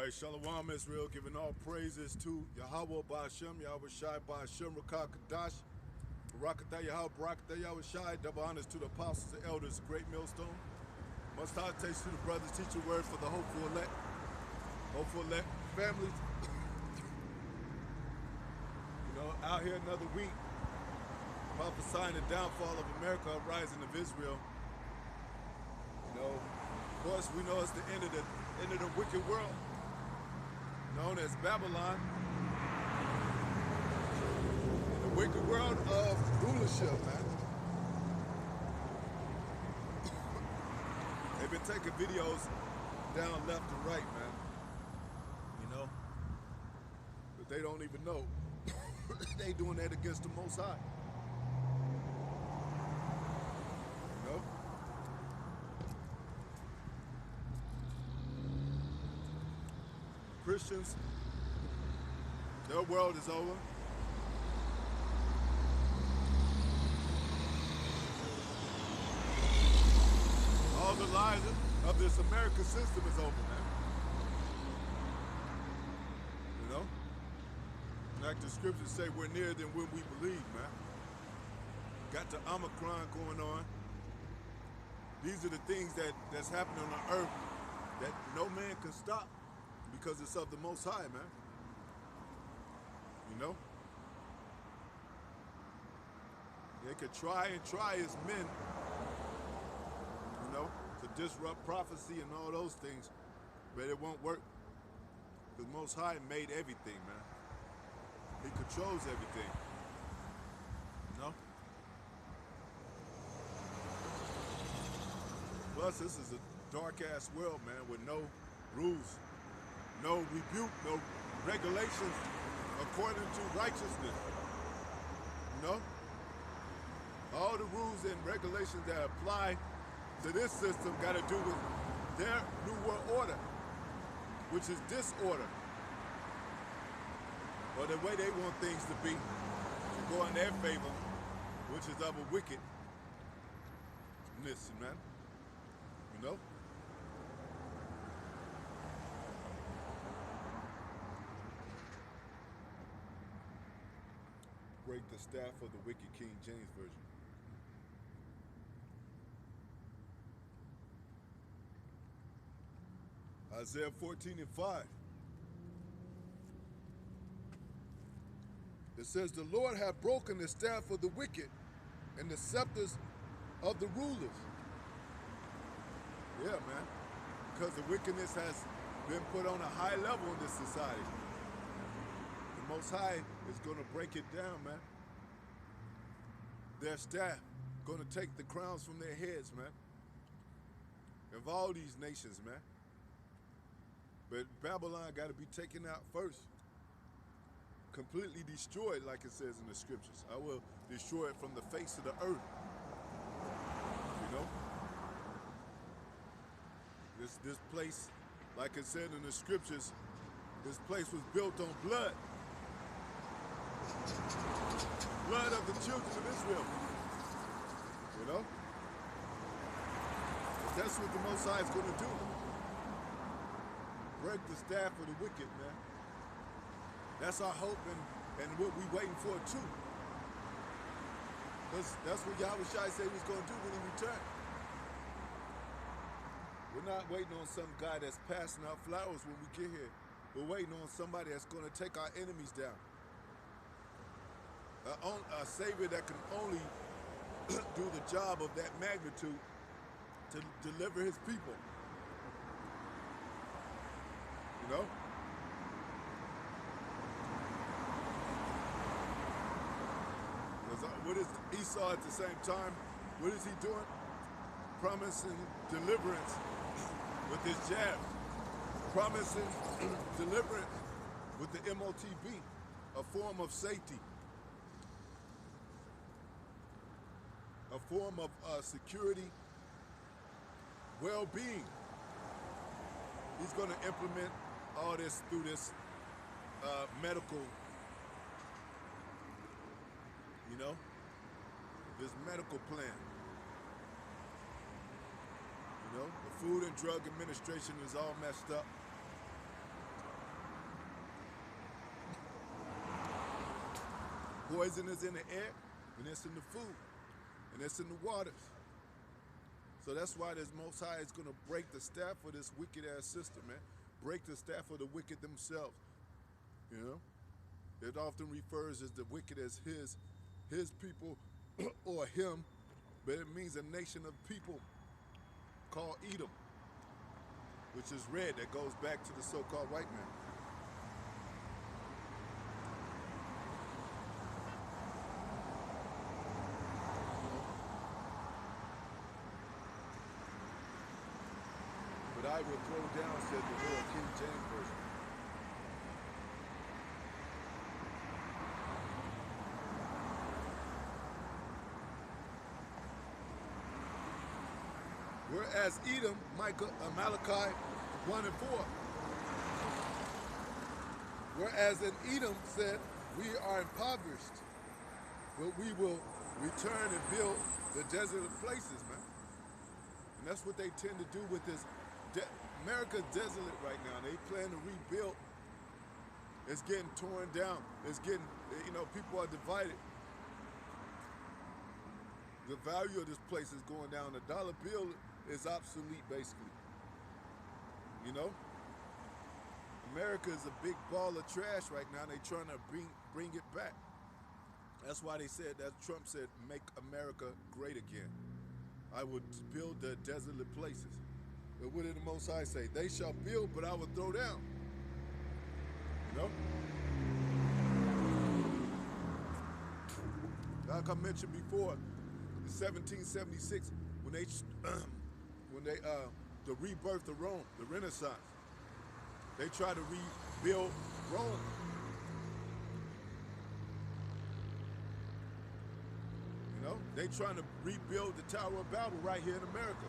Hey, Shalom Israel, giving all praises to Yahweh Ba'Shem, Yahweh Shai Ba'Shem, Rakah Kadash, Barakatah Yahweh, Barakatah Yahweh Shai, double honors to the apostles and elders, great millstone. Most high takes to the brothers, teach your word for the hopeful elect families. Out here another week, prophesying the downfall of America, uprising of Israel. Of course, we know it's the end of the wicked world, known as Babylon, the wicked world of rulership, man. They've been taking videos down left and right, man. But they don't even know. They doing that against the Most High. Christians, their world is over. All the lies of this American system is over, man. Like the scriptures say, we're nearer than when we believe, man. Got the Omicron going on. These are the things that's happening on earth that no man can stop because it's of the Most High, man. They could try as men, to disrupt prophecy and all those things, but it won't work. The Most High made everything, man. He controls everything. Plus, this is a dark-ass world, man, with no rules, no rebuke, no regulations according to righteousness. All the rules and regulations that apply to this system got to do with their new world order, which is disorder. Or the way they want things to be, to go in their favor, which is of a wickedness, man. Break the staff of the wicked King James Version. Isaiah 14:5. It says, the Lord hath broken the staff of the wicked and the scepters of the rulers. Yeah, man. Because the wickedness has been put on a high level in this society. The Most High is going to break it down, man. Their staff going to take the crowns from their heads, man. Of all these nations, man. But Babylon got to be taken out first. Completely destroyed, like it says in the scriptures. I will destroy it from the face of the earth. This place, like it said in the scriptures, this place was built on blood. Blood of the children of Israel. But that's what the Most High is going to do. Break the staff of the wicked, man. That's our hope and what we're waiting for too. That's what Yahweh Shai said he was going to do when he returned. We're not waiting on some guy that's passing out flowers when we get here. We're waiting on somebody that's going to take our enemies down. A Savior that can only do the job of that magnitude to deliver his people. What is Esau at the same time? What is he doing? Promising deliverance with his jab. Promising deliverance with the MOTB, a form of safety. A form of security, well-being. He's going to implement all this through this medical, this medical plan. The Food and Drug Administration is all messed up. Poison is in the air, and it's in the food, and it's in the waters. So that's why this Most High is going to break the staff of this wicked-ass system, man. Break the staff of the wicked themselves, you know? It often refers as the wicked as his people or him, but it means a nation of people called Edom, which is red, that goes back to the so-called white man. But I will throw down, said the Lord, King James Version. Whereas Edom, Malachi 1 and 4. Whereas in Edom said, we are impoverished, but we will return and build the desolate places, man. And that's what they tend to do with this. America's desolate right now. They plan to rebuild. It's getting torn down. It's getting, you know, people are divided. The value of this place is going down. The dollar bill is obsolete, basically. You know? America is a big ball of trash right now. They're trying to bring it back. That's why they said, that Trump said, make America great again. I would build the desolate places. But what did the Most High say? They shall build, but I will throw down. You know? Like I mentioned before, in 1776, when they the rebirth of Rome, the Renaissance, they tried to rebuild Rome. You know, they trying to rebuild the Tower of Babel right here in America.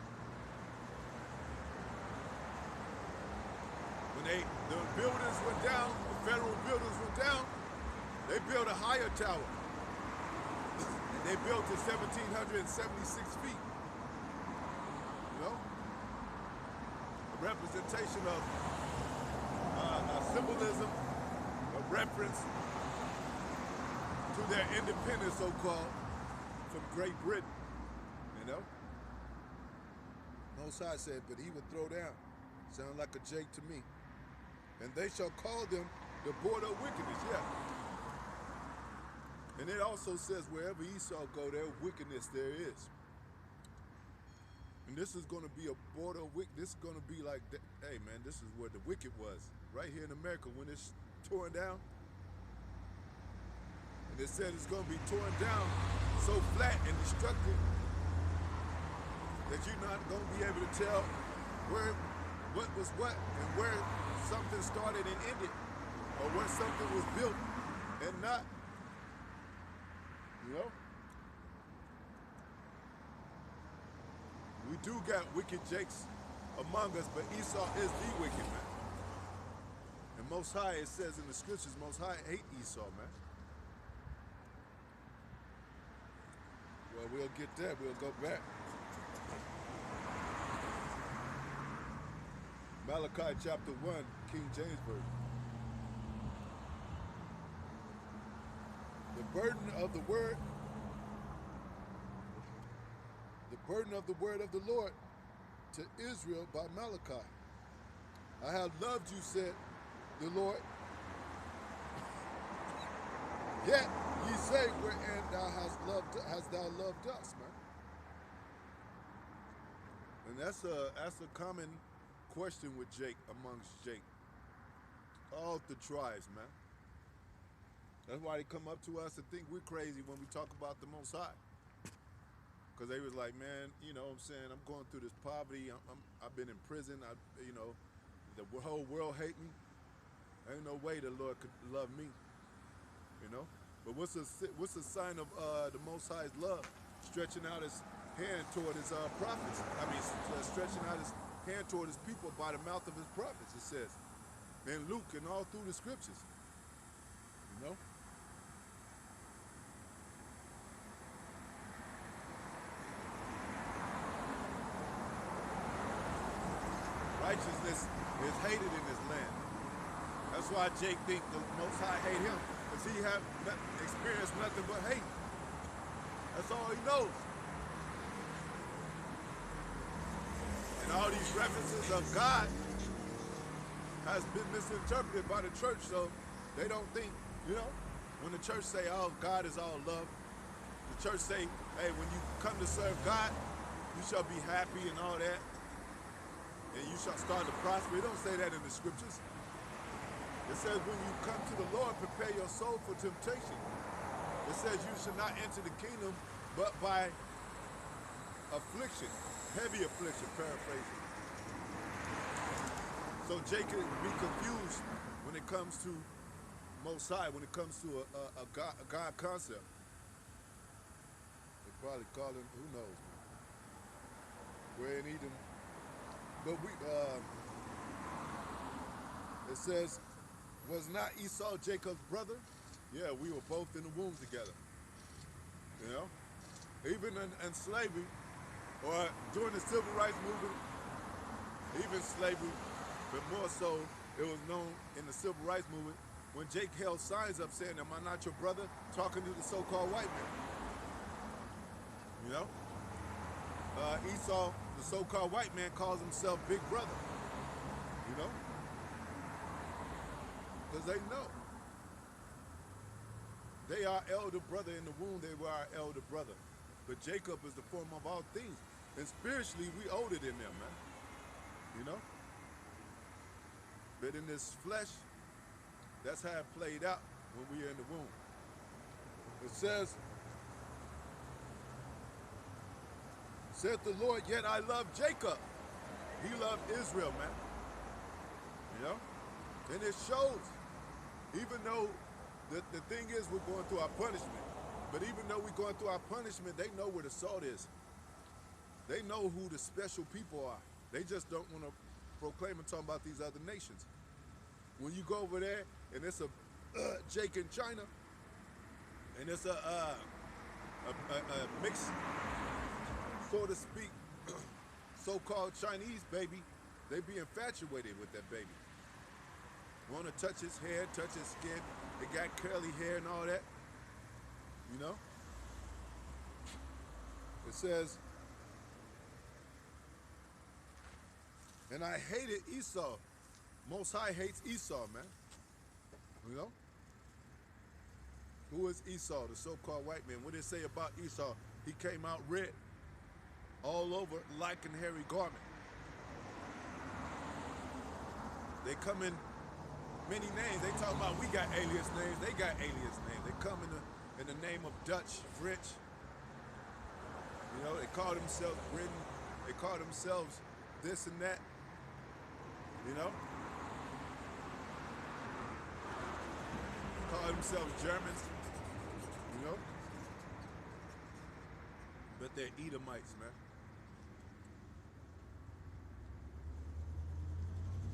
When the buildings went down, the federal buildings went down, they built a higher tower. And they built it 1,776 feet. You know? A representation of symbolism, a reference to their independence, so-called, from Great Britain. You know? Most High said, but he would throw down. Sound like a Jake to me. And they shall call them the border of wickedness, yeah. And it also says wherever Esau go, there wickedness there is. And this is going to be a border of wickedness. This is going to be like, hey man, this is where the wicked was. Right here in America when it's torn down. And it said it's going to be torn down so flat and destructive that you're not going to be able to tell what was what and where something started and ended, or where something was built and not. You know? We do got wicked jakes among us, but Esau is the wicked man. And Most High, it says in the scriptures, Most High hate Esau, man. Well, we'll get that. We'll go back. Malachi chapter 1, King James Version. The burden of the word of the Lord to Israel by Malachi. I have loved you, said the Lord. Yet ye say, wherein hast thou loved us, man? And that's a common question with Jake, amongst Jake. All the tribes, man. That's why they come up to us and think we're crazy when we talk about the Most High. Because they was like, man, you know what I'm saying, I'm going through this poverty, I've been in prison, you know, the whole world hate me. Ain't no way the Lord could love me, you know? But what's the sign of the Most High's love? Stretching out his hand toward his prophets. I mean, stretching out his hand toward his people by the mouth of his prophets, it says. In Luke and all through the scriptures, you know? Righteousness is hated in this land. That's why Jake think the Most High hate him, Because he have experienced nothing but hate. That's all he knows. And all these references of God has been misinterpreted by the church, so they don't think, you know, when the church say, oh, God is all love, the church say, hey, when you come to serve God, you shall be happy and all that, and you shall start to prosper. It don't say that in the scriptures. It says when you come to the Lord, prepare your soul for temptation. It says you should not enter the kingdom but by affliction, heavy affliction, paraphrasing. So Jacob can be confused when it comes to Most High, when it comes to a God concept. They probably call him, who knows, man. Where in Edom. But it says, was not Esau Jacob's brother? Yeah, we were both in the womb together. You know? Even in slavery, or during the civil rights movement, even slavery, but more so, it was known in the civil rights movement when Jake held signs up saying, am I not your brother? Talking to the so-called white man. You know? Esau, the so-called white man, calls himself Big Brother. You know? Because they know. They are elder brother in the womb, they were our elder brother. But Jacob is the form of all things. And spiritually, we older than them, man. You know? But in this flesh, that's how it played out when we were in the womb. It says, saith the Lord, yet I love Jacob. He loved Israel, man. You know? And it shows, even though the thing is we're going through our punishment, but even though we're going through our punishment, they know where the salt is. They know who the special people are. They just don't want to proclaim and talk about these other nations. When you go over there and it's a Jake in China, and it's a mixed, so to speak, so-called Chinese baby, they be infatuated with that baby. Want to touch his hair, touch his skin. It got curly hair and all that. You know? It says, and I hated Esau. Most High hates Esau, man. You know? Who is Esau, the so-called white man? What did it say about Esau? He came out red, all over, like an hairy garment. They come in many names. They talk about we got alias names. They got alias names. They come in the name of Dutch, French. You know, they call themselves Britain. They call themselves this and that. You know? Call themselves Germans. You know? But they're Edomites, man.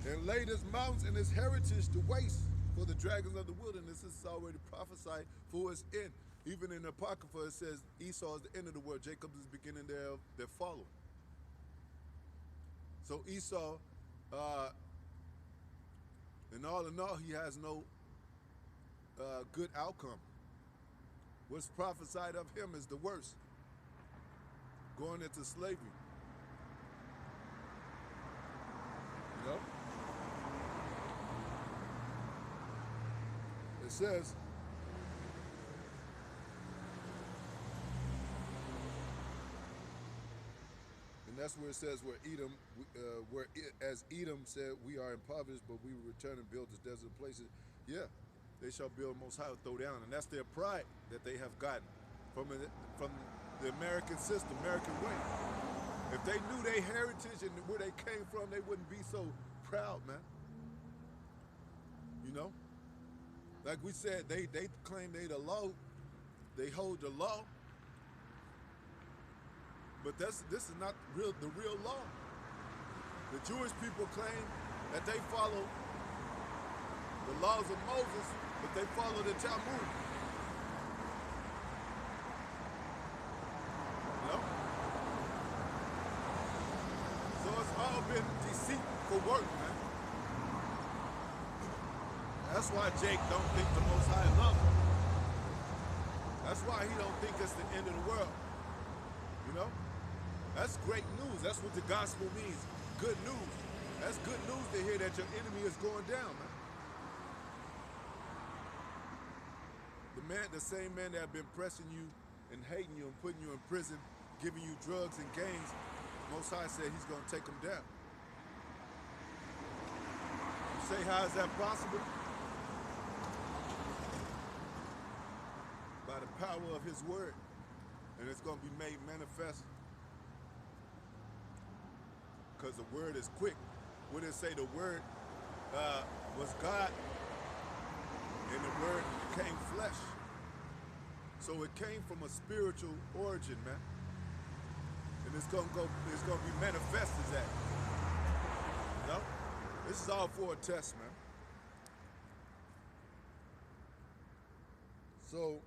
And laid his mountains and his heritage to waste for the dragons of the wilderness. This is already prophesied for its end. Even in the Apocrypha, it says Esau is the end of the world. Jacob is the beginning thereof, their following. So Esau, in all, he has no good outcome. What's prophesied of him is the worst. Going into slavery. You know? It says, and that's where it says where Edom, as Edom said, we are impoverished, but we will return and build the desolate places. Yeah, they shall build Most High will throw down, and that's their pride that they have gotten from the American system, American way. If they knew their heritage and where they came from, they wouldn't be so proud, man. You know? Like we said, they claim they the law, they hold the law, but this is not the real law. The Jewish people claim that they follow the laws of Moses, but they follow the Talmud. You know? So it's all been deceitful work, man. That's why Jake don't think the Most High love him. That's why he don't think it's the end of the world. You know? That's great news. That's what the gospel means. Good news. That's good news to hear that your enemy is going down, man. The same man that have been pressing you and hating you and putting you in prison, giving you drugs and gangs, Most High said he's going to take them down. You say, how is that possible? By the power of his word. And it's going to be made manifest. Because the word is quick. What did it say? The word was God, and the word became flesh. So it came from a spiritual origin, man. And it's gonna be manifest as that. You know? This is all for a test, man. So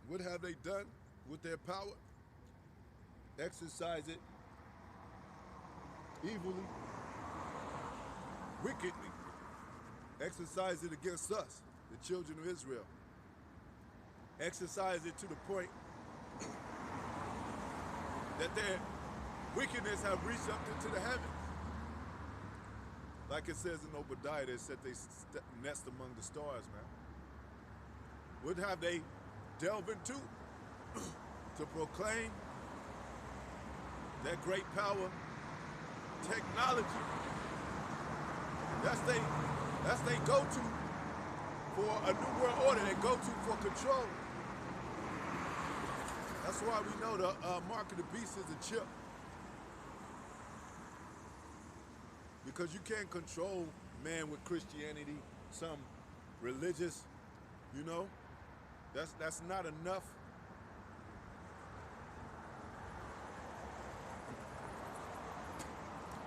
what have they done with their power? Exercise it evilly, wickedly. Exercise it against us, the children of Israel. Exercise it to the point that their wickedness have reached up into the heavens. Like it says in Obadiah, they said they nest among the stars, man. What have they delved into? To proclaim that great power, technology. That's they go-to for a new world order. They go-to for control. That's why we know the mark of the beast is a chip. Because you can't control man with Christianity, some religious, you know. That's not enough.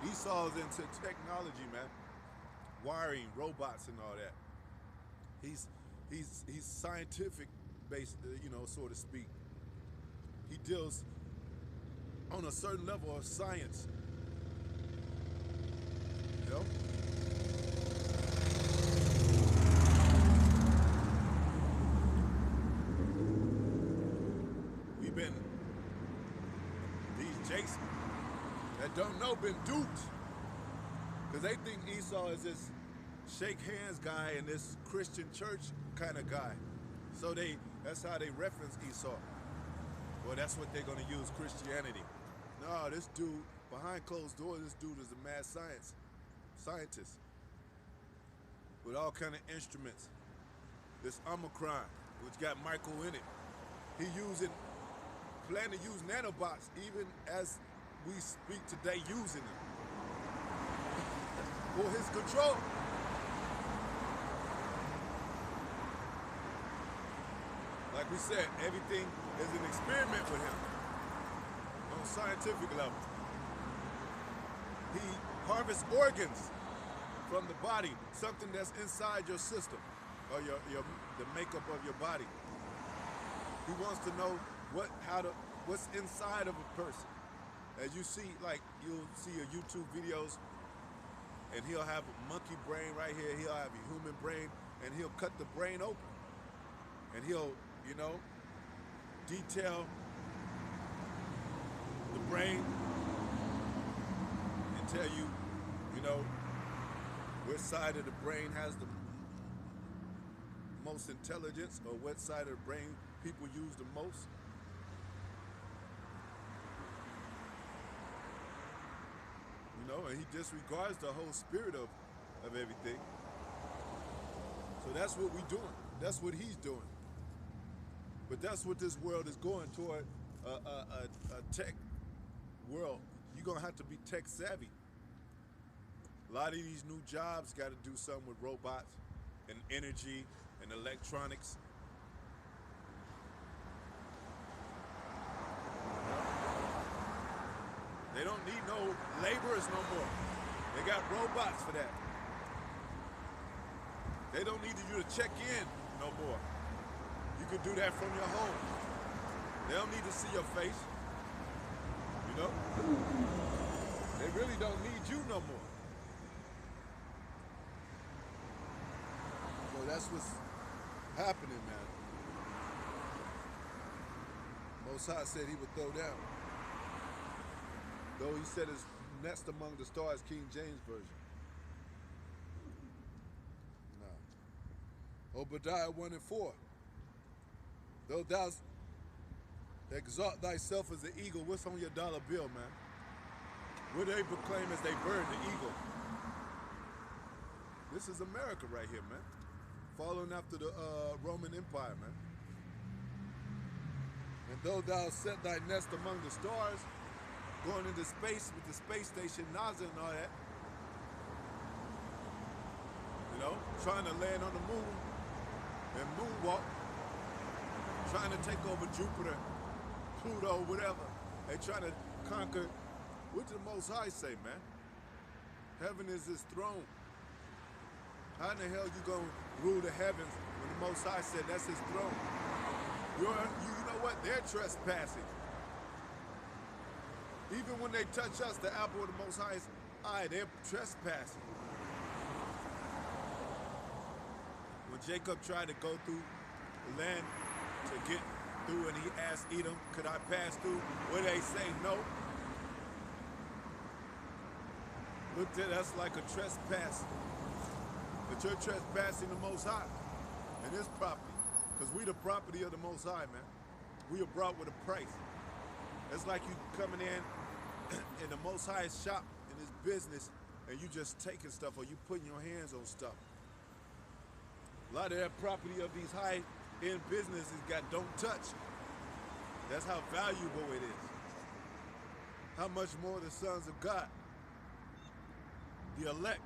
Esau's into technology, man. Wiring, robots and all that. He's scientific based, you know, so to speak. He deals on a certain level of science. You know? These Jason that don't know been duped. Because they think Esau is this shake hands guy and this Christian church kind of guy. So that's how they reference Esau. Well, that's what they're going to use, Christianity. No, this dude, behind closed doors, this dude is a mad scientist with all kind of instruments. This Omicron, which got Michael in it. He plan to use nanobots even as we speak today, using them for his control. Like we said, everything is an experiment with him on a scientific level. He harvests organs from the body, something that's inside your system or the makeup of your body. He wants to know what's inside of a person. As you see, like you'll see your YouTube videos, and he'll have a monkey brain right here. He'll have a human brain, and he'll cut the brain open, and he'll, you know, detail the brain and tell you, you know, which side of the brain has the most intelligence, or what side of the brain people use the most. You know, and he disregards the whole spirit of everything. So that's what we're doing. That's what he's doing. But that's what this world is going toward, a tech world. You're going to have to be tech savvy. A lot of these new jobs got to do something with robots and energy and electronics. They don't need no laborers no more. They got robots for that. They don't need you to check in no more. You can do that from your home. They don't need to see your face. You know? They really don't need you no more. So that's what's happening, man. Most High said he would throw down. Though he said his nest among the stars, King James Version. No. Obadiah 1 and 4. Though thou exalt thyself as an eagle, what's on your dollar bill, man? What they proclaim as they bird, the eagle. This is America right here, man. Following after the Roman Empire, man. And though thou set thy nest among the stars, going into space with the space station, NASA and all that, you know, trying to land on the moon and moonwalk, trying to take over Jupiter, Pluto, whatever. They trying to conquer. What did the Most High say, man? Heaven is his throne. How in the hell you gonna rule the heavens when the Most High said that's his throne? You know what? They're trespassing. Even when they touch us, the apple of the Most High's eye, they're trespassing. When Jacob tried to go through the land to get through and he asked Edom, could I pass through? Where they say no. Looked at us like a trespass. But you're trespassing the Most High and his property. Because we the property of the Most High, man. We are brought with a price. It's like you coming in the Most High's shop, in his business, and you just taking stuff or you putting your hands on stuff. A lot of that property of these high-end businesses got don't touch. That's how valuable it is. How much more the sons of God, the elect.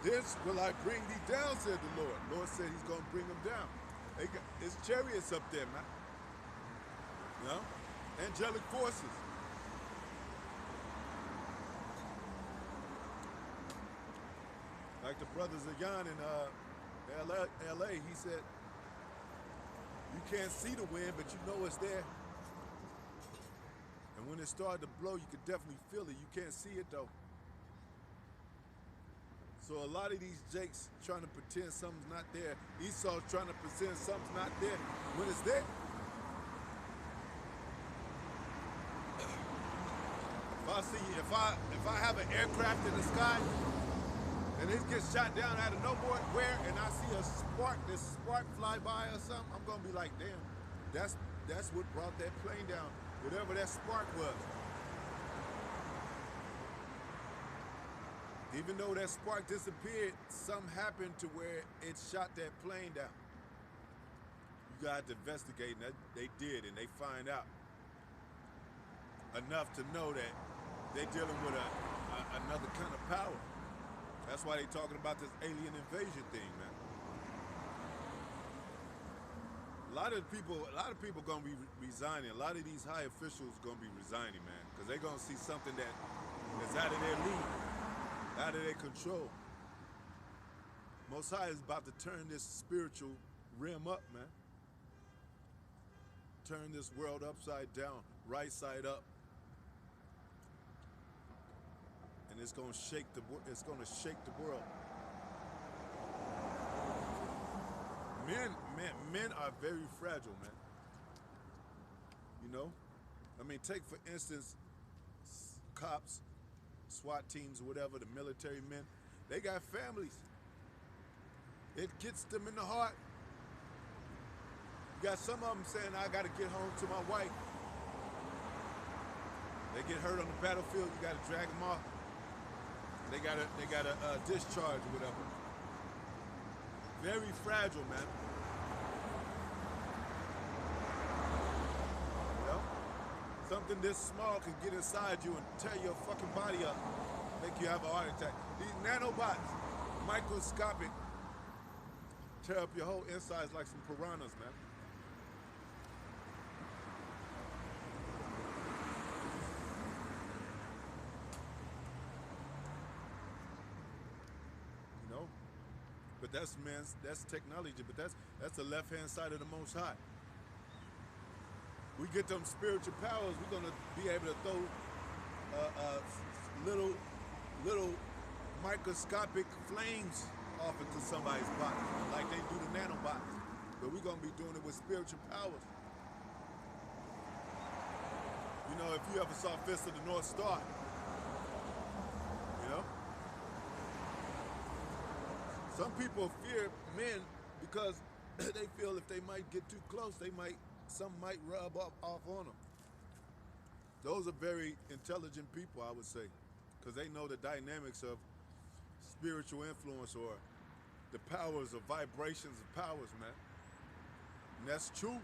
This will I bring thee down, said the Lord. Lord said he's going to bring them down. It's chariots up there, man. You know? Angelic forces. Like the brothers of Yan in LA, he said, you can't see the wind, but you know it's there. And when it started to blow, you could definitely feel it. You can't see it, though. So a lot of these jakes trying to pretend something's not there. Esau's trying to pretend something's not there when it's there. If I have an aircraft in the sky and it gets shot down out of nowhere and I see this spark fly by or something, I'm gonna be like, damn, that's what brought that plane down, whatever that spark was. Even though that spark disappeared, something happened to where it shot that plane down. You got to investigate, and they did, and they find out enough to know that they're dealing with another kind of power. That's why they're talking about this alien invasion thing, man. A lot of people gonna be resigning. A lot of these high officials gonna be resigning, man, because they're gonna see something that's out of their league, out of their control. Most High is about to turn this spiritual rim up, man. Turn this world upside down, right side up. And it's gonna shake the world. Men are very fragile, man. You know? I mean, take for instance, cops, SWAT teams, whatever, the military men, they got families. It gets them in the heart. You got some of them saying, I gotta get home to my wife. They get hurt on the battlefield, you gotta drag them off. They gotta discharge or whatever. Very fragile, man. You know? Something this small can get inside you and tear your fucking body up, make you have a heart attack. These nanobots, microscopic, tear up your whole insides like some piranhas, man. You know? But that's technology, but that's the left-hand side of the Most High. We get them spiritual powers, we're gonna be able to throw little little microscopic flames off into somebody's body, like they do the nanobots. But we're gonna be doing it with spiritual powers. You know, if you ever saw Fist of the North Star, you know, some people fear men because they feel if they might get too close, something might rub off on them. Those are very intelligent people, I would say, because they know the dynamics of spiritual influence or the powers of vibrations of powers, man. And that's true.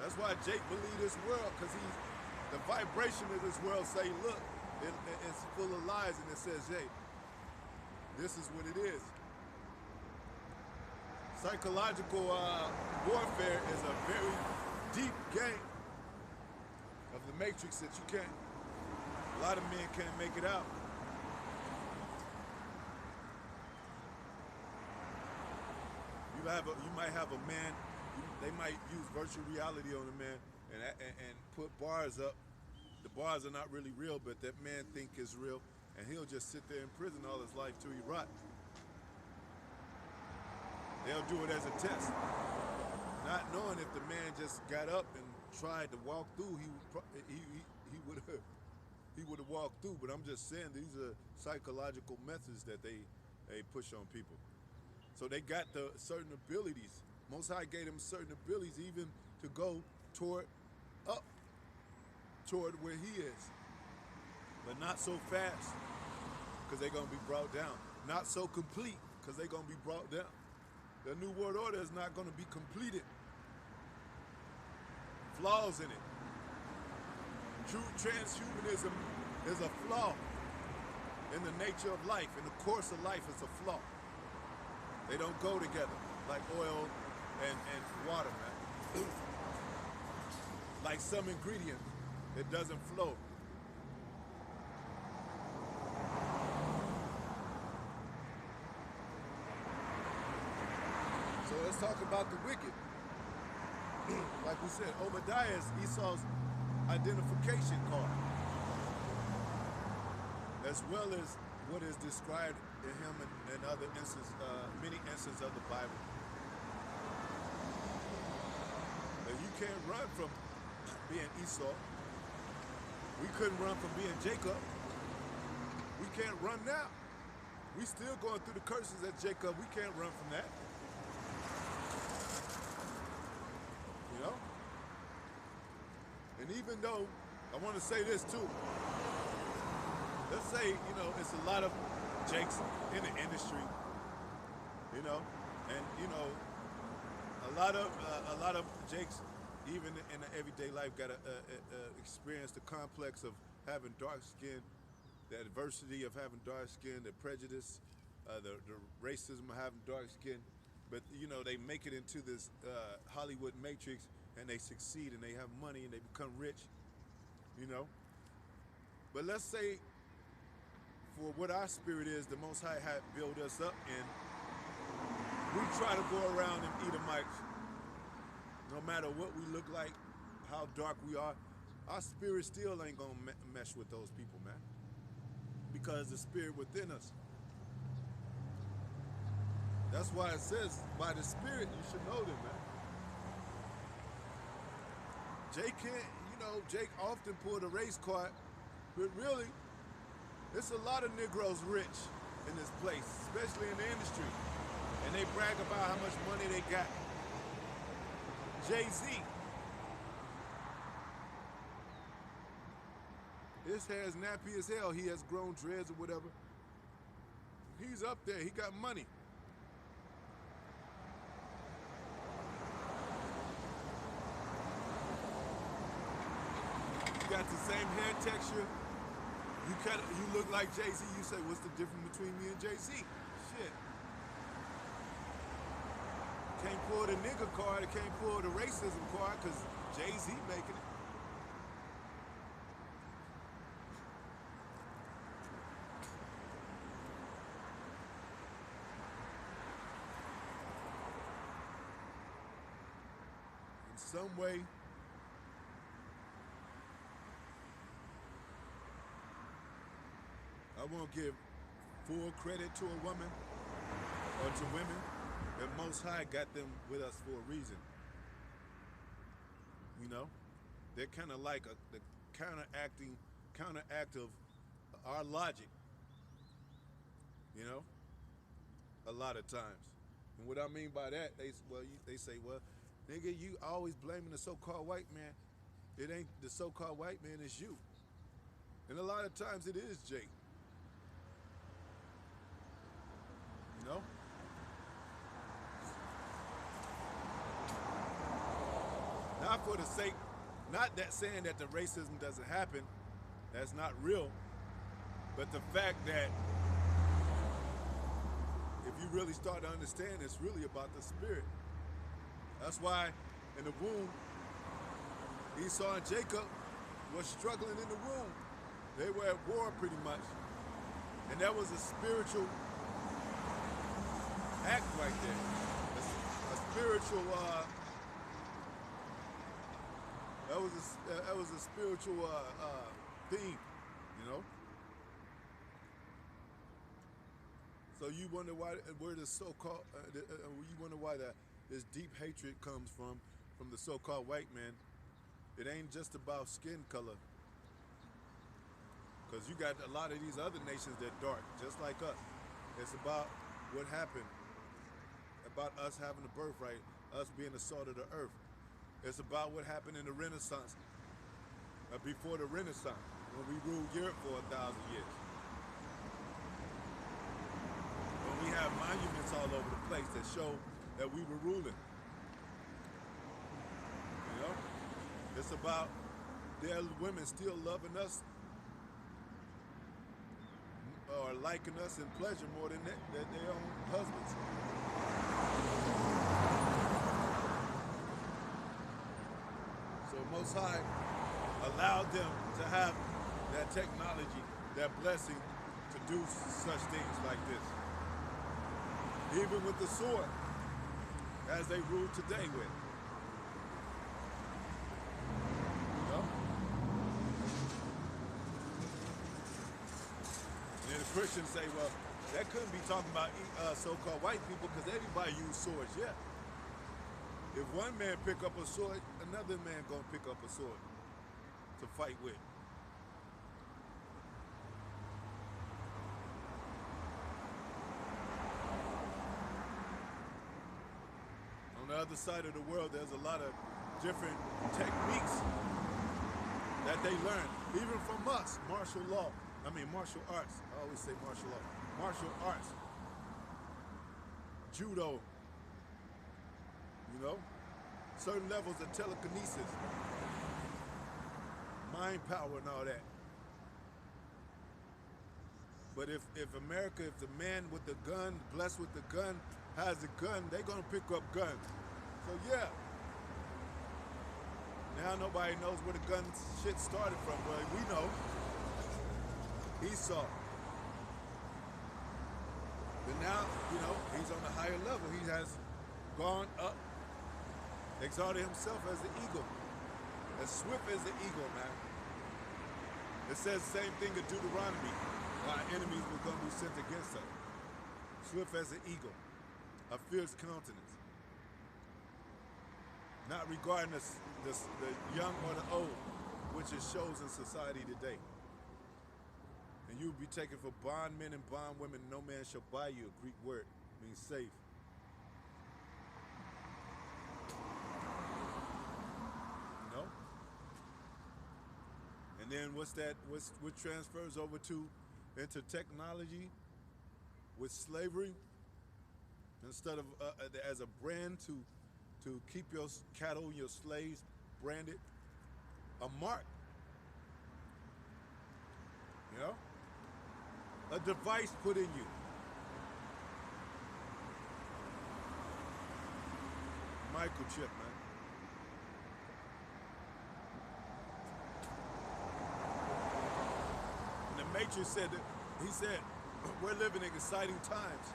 That's why Jake believed this world, because the vibration of this world say, look, it's full of lies, and it says, hey, this is what it is. Psychological warfare is a very deep game of the matrix that a lot of men can't make it out. You might have a man, they might use virtual reality on a man and put bars up. The bars are not really real, but that man think is real, and he'll just sit there in prison all his life till he rot. They'll do it as a test, not knowing if the man just got up and tried to walk through, he would have walked through. But I'm just saying, these are psychological methods that they push on people. So they got the certain abilities. Most High gave them certain abilities, even to go toward where he is, but not so fast, because they're gonna be brought down. Not so complete, because they're gonna be brought down. The New World Order is not gonna be completed. Flaws in it. True transhumanism is a flaw in the nature of life. In the course of life, it's a flaw. They don't go together like oil and water, man. Like some ingredient, it doesn't flow. So let's talk about the wicked. Like we said, Obadiah is Esau's identification card, as well as what is described in him and other instances, many instances of the Bible. And you can't run from being Esau. We couldn't run from being Jacob. We can't run now. We still going through the curses of Jacob. We can't run from that. You know? And even though, I want to say this too. Let's say, you know, it's a lot of Jakes in the industry, you know, and, you know, a lot of Jakes, even in the everyday life, got to experience the complex of having dark skin, the adversity of having dark skin, the prejudice, the racism of having dark skin. But, you know, they make it into this Hollywood matrix, and they succeed, and they have money, and they become rich, you know. But let's say, for what our spirit is, the Most High had built us up in, we try to go around them Edomites, no matter what we look like, how dark we are, our spirit still ain't gonna mesh with those people, man. Because the spirit within us. That's why it says, by the spirit, you should know them, man. Jake can't, you know, Jake often pulled a race card, but really, it's a lot of Negroes rich in this place, especially in the industry. And they brag about how much money they got. Jay-Z. His hair is nappy as hell. He has grown dreads or whatever. He's up there. He got money. You got the same hair texture. You look like Jay-Z. You say, what's the difference between me and Jay-Z? Shit. Can't pull the nigga card. Can't pull the racism card because Jay-Z making it. In some way, I won't give full credit to a woman or to women. The Most High got them with us for a reason. You know, they're kind of like the counteract of our logic. You know, a lot of times. And what I mean by that, they say, well, nigga, you always blaming the so-called white man. It ain't the so-called white man, it's you. And a lot of times it is Jake. You know? Not for the sake, not that saying that the racism doesn't happen, that's not real, but the fact that if you really start to understand, it's really about the spirit. That's why in the womb, Esau and Jacob were struggling in the womb. They were at war pretty much. And that was a spiritual act right there. A spiritual, that was a spiritual theme, you know? So you wonder where the so-called, you wonder why this deep hatred comes from the so-called white man. It ain't just about skin color. Because you got a lot of these other nations that are dark, just like us. It's about what happened, about us having a birthright, us being the salt of the earth. It's about what happened in the Renaissance, before the Renaissance, when we ruled Europe for 1,000 years. When we have monuments all over the place that show that we were ruling. You know? It's about their women still loving us or liking us in pleasure more than their own husbands. So Most High allowed them to have that technology, that blessing to do such things like this. Even with the sword, as they rule today with. You know? And then the Christians say, well, that couldn't be talking about so-called white people because everybody use swords. Yeah. If one man pick up a sword, another man gonna pick up a sword to fight with. On the other side of the world, there's a lot of different techniques that they learn, even from us. Martial arts. I always say martial law. Martial arts. Judo. You know? Certain levels of telekinesis. Mind power and all that. But if America, if the man with the gun, blessed with the gun, has a gun, they're gonna pick up guns. So yeah. Now nobody knows where the gun shit started from, but we know. Esau. But now, you know, he's on a higher level. He has gone up, exalted himself as the eagle. As swift as the eagle, man. It says the same thing in Deuteronomy. Our enemies were going to be sent against us. Swift as an eagle. A fierce countenance. Not regarding the young or the old, which it shows in society today. And you'll be taken for bondmen and bondwomen. No man shall buy you. A Greek word means safe. You know? And then what transfers over into technology with slavery, instead of as a brand to keep your cattle, your slaves branded, a mark. You know? A device put in you. Microchip, man. And the Matrix said, we're living in exciting times.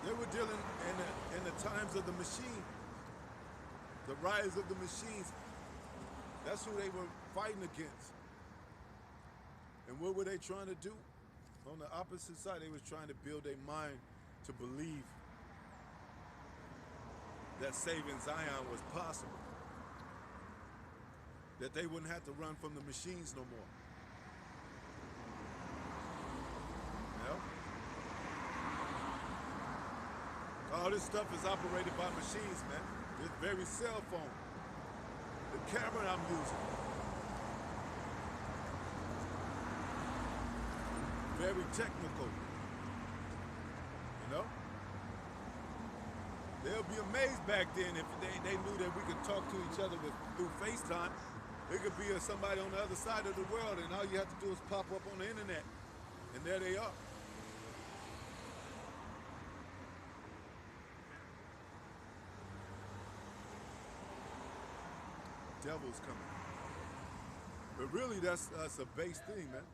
They were dealing in the times of the machine, the rise of the machines. That's who they were fighting against. And what were they trying to do? On the opposite side, they was trying to build their mind to believe that saving Zion was possible. That they wouldn't have to run from the machines no more. You know? All this stuff is operated by machines, man. This very cell phone. The camera I'm using. Very technical. You know? They'll be amazed back then if they knew that we could talk to each other through FaceTime. It could be somebody on the other side of the world, and all you have to do is pop up on the internet, and there they are. Devil's coming. But really, that's a base thing, man.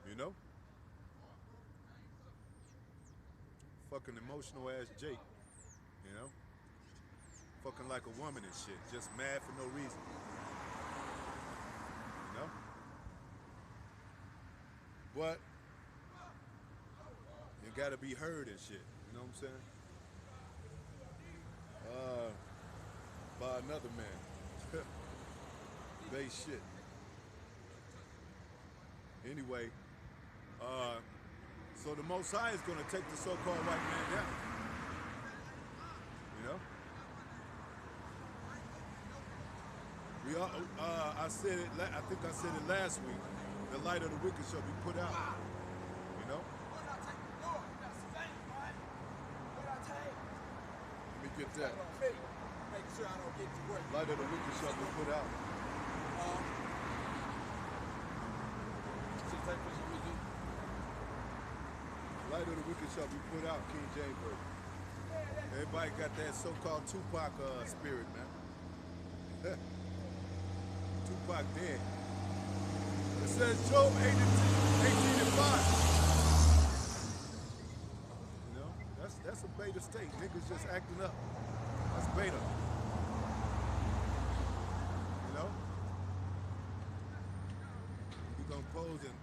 You know? Fucking emotional ass Jake, you know? Fucking like a woman and shit, just mad for no reason. You know? But you gotta be heard and shit, you know what I'm saying? By another man. Base shit. Anyway, so the Most High is going to take the so-called white man down. You know? We all, I said it. I think I said it last week. The light of the wicked shall be put out. You know? Let me get that. Make sure I don't get to work. Light of the wicked shall be put out. Light of the wicked shall be put out, King James Version. Everybody got that so-called Tupac spirit, man. Tupac dead. It says Job 18 and 5. You know, that's a beta state. Niggas just acting up. That's beta. You know? You gonna pose and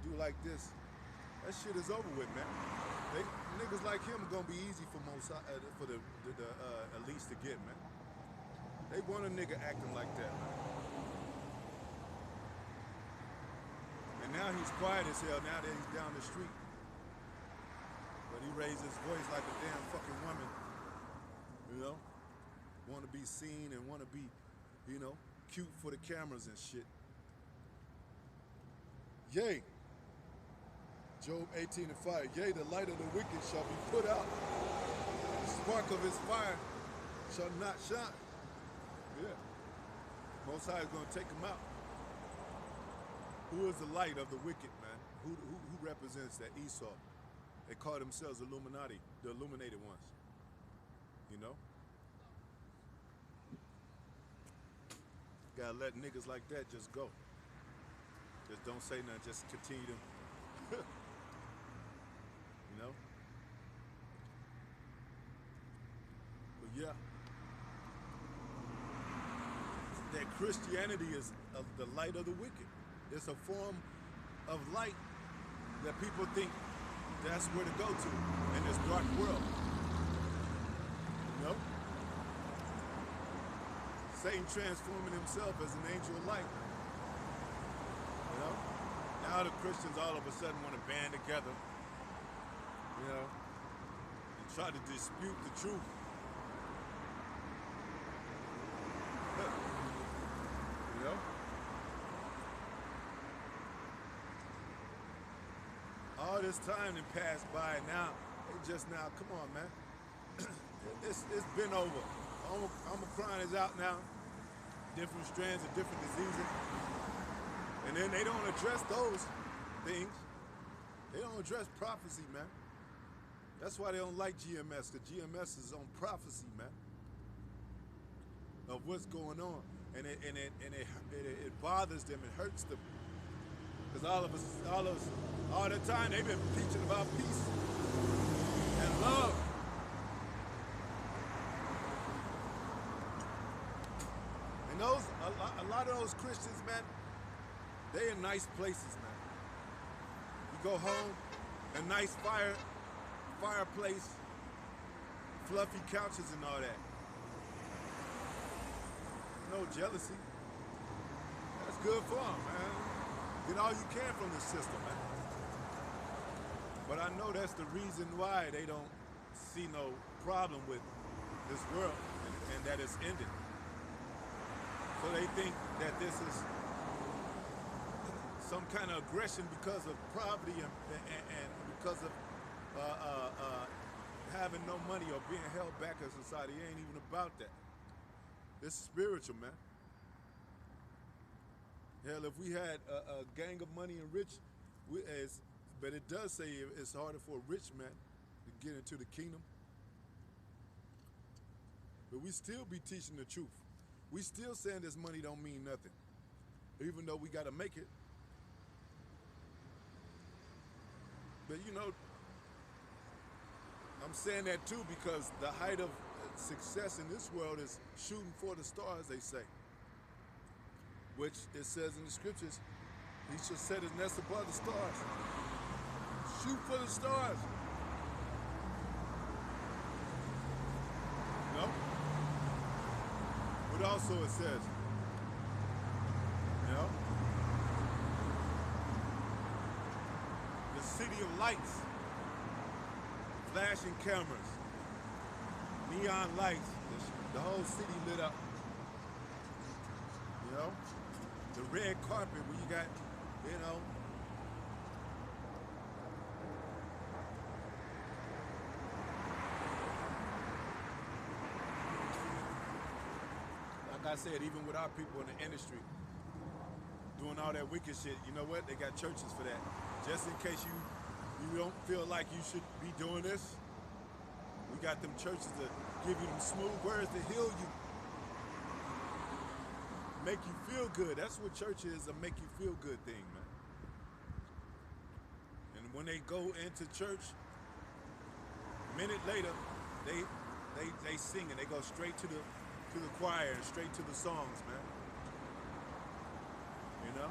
do like this. That shit is over with, man. Niggas like him are gonna be easy for the elites to get, man. They want a nigga acting like that, man. And now he's quiet as hell now that he's down the street. But he raised his voice like a damn fucking woman. You know? Want to be seen and want to be, you know, cute for the cameras and shit. Yea. Job 18 and 5. Yea, the light of the wicked shall be put out. The spark of his fire shall not shine. Yeah. Most High is going to take him out. Who is the light of the wicked, man? Who represents that? Esau. They call themselves Illuminati, the illuminated ones. You know? Gotta let niggas like that just go. Just don't say nothing, just continue to you know? But yeah. That Christianity is of the light of the wicked. It's a form of light that people think that's where to go to in this dark world. You know? Satan transforming himself as an angel of light. You know? Now the Christians all of a sudden want to band together, you know, and try to dispute the truth. You know? All this time that passed by, now, come on, man. It's been over. Omicron is out now. Different strands of different diseases. And then they don't address those things. They don't address prophecy, man. That's why they don't like GMS, because GMS is on prophecy, man, of what's going on. And it bothers them, it hurts them. Because all the time they've been preaching about peace and love. And a lot of those Christians, man, They in nice places, man. You go home, a nice fireplace, fluffy couches and all that. No jealousy. That's good for them, man. Get all you can from the system, man. But I know that's the reason why they don't see no problem with this world and that it's ending. So they think that this is some kind of aggression because of poverty and because of having no money or being held back in society. It ain't even about that. It's spiritual, man. Hell, if we had a gang of money and rich, but it does say it's harder for a rich man to get into the kingdom. But we still be teaching the truth. We still saying this money don't mean nothing, even though we got to make it. But you know, I'm saying that too because the height of success in this world is shooting for the stars, they say. Which it says in the scriptures, he shall set his nest above the stars. Shoot for the stars. You know? But also it says, you know, the city of lights, flashing cameras, neon lights, the whole city lit up. You know? The red carpet where you got, you know, like I said, even with our people in the industry doing all that wicked shit, you know what? They got churches for that. Just in case you don't feel like you should be doing this, we got them churches to give you them smooth words to heal you. Make you feel good. That's what church is, a make you feel good thing, man. And when they go into church, a minute later, they sing and they go straight to the choir and straight to the songs, man. You know?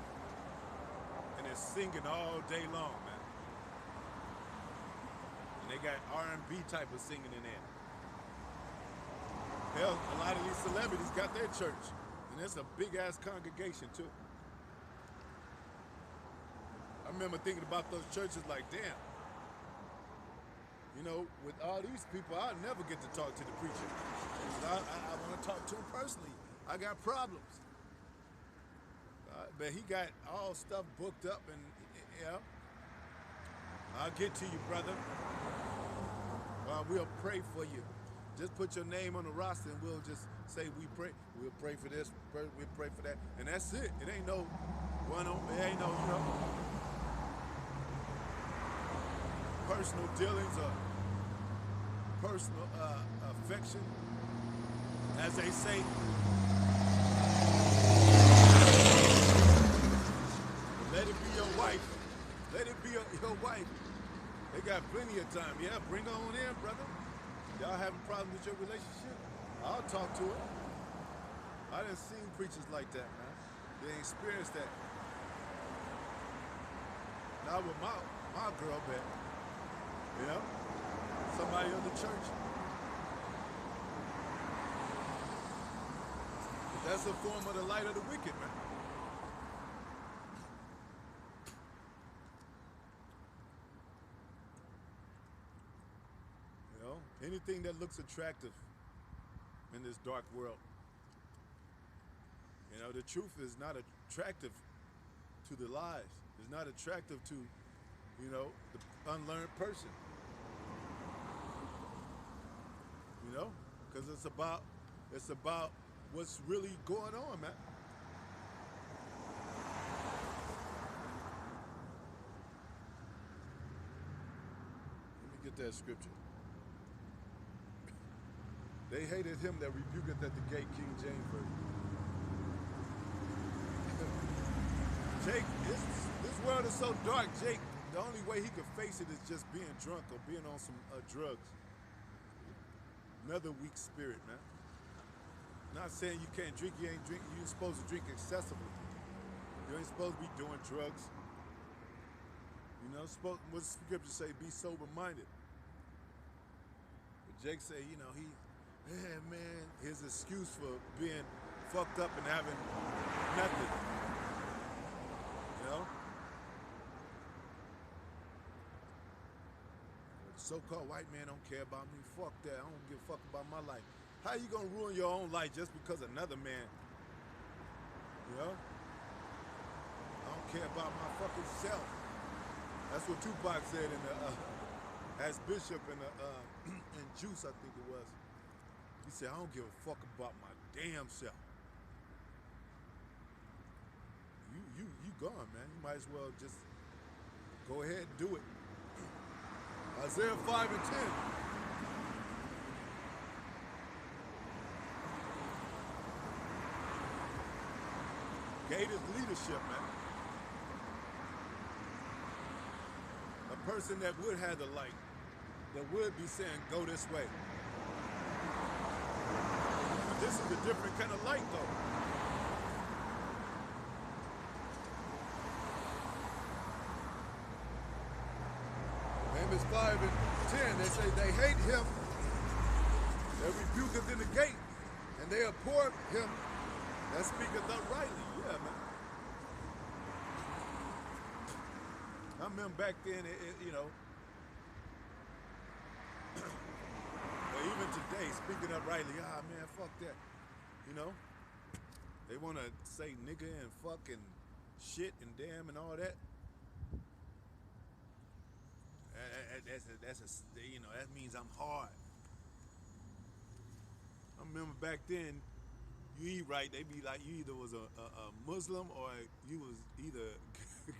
And they're singing all day long, man. And they got R&B type of singing in there. Hell, a lot of these celebrities got their church. And it's a big-ass congregation, too. I remember thinking about those churches like, damn. You know, with all these people, I'll never get to talk to the preacher. I want to talk to him personally. I got problems. But he got all stuff booked up and, yeah. I'll get to you, brother. We'll pray for you. Just put your name on the roster and we'll just say we pray. We'll pray for this, we'll pray for that. And that's it. It ain't no it ain't no, you know, personal dealings or personal affection. As they say, let it be your wife. Let it be your wife. They got plenty of time. Yeah, bring her on in, brother. Y'all having problems with your relationship? I'll talk to her. I done seen preachers like that, man. They experienced that. Not with my girl, but, you know, somebody in the church. But that's a form of the light of the wicked, man. Anything that looks attractive in this dark world. You know, the truth is not attractive to the lies. It's not attractive to, you know, the unlearned person. You know, because it's about what's really going on, man. Let me get that scripture. They hated him that rebuketh at the gate, King James Version. Jake, this world is so dark, Jake, the only way he could face it is just being drunk or being on some drugs. Another weak spirit, man. Not saying you can't drink, you ain't supposed to drink excessively. You ain't supposed to be doing drugs. You know, what's the scripture say? Be sober-minded. But Jake say, you know, man, his excuse for being fucked up and having nothing. You know? The so-called white man don't care about me. Fuck that. I don't give a fuck about my life. How you gonna ruin your own life just because another man, you know? I don't care about my fucking self. That's what Tupac said in the, as Bishop in the, in Juice, I think it was. He said, I don't give a fuck about my damn self. You gone, man. You might as well just go ahead and do it. Isaiah 5 and 10. Gate is leadership, man. A person that would have the light, that would be saying, go this way. But this is a different kind of light, though. Amos 5 and 10, they say they hate him, they rebuketh in the gate, and they abhor him that speaketh uprightly. Yeah, man. I remember back then, you know, or even today, speaking uprightly, man, fuck that. You know, they want to say nigga and fuck and shit and damn and all that. You know, that means I'm hard. I remember back then, you eat right, they be like you either was a Muslim or you was either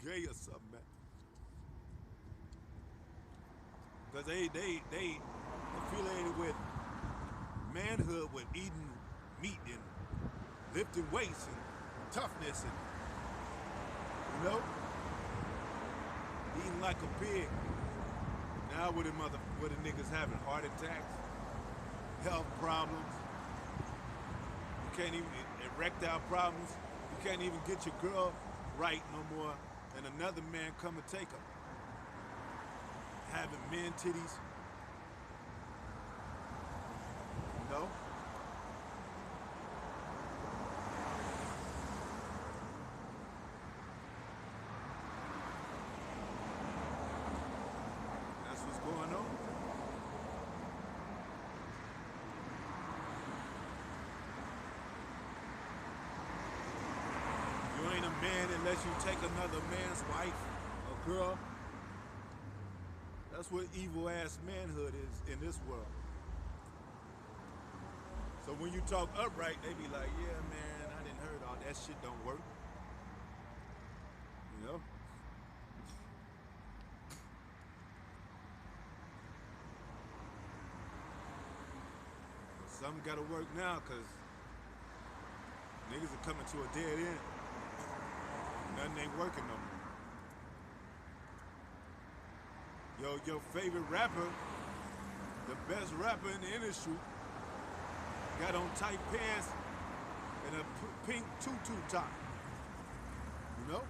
gay or something, man. Because they affiliated with manhood with eating meat and lifting weights and toughness and, you know, eating like a pig. Now with the niggas having heart attacks, health problems, you can't even, erectile problems, you can't even get your girl right no more, and another man come and take her. Having men titties, you know? That's what's going on. You ain't a man unless you take another man's wife or girl. That's what evil ass manhood is in this world. So when you talk upright, they be like, yeah, man, I didn't heard all that shit don't work. You know? Something gotta work now, cause niggas are coming to a dead end. Nothing ain't working no more. Your favorite rapper, the best rapper in the industry, got on tight pants and a pink tutu top. You know?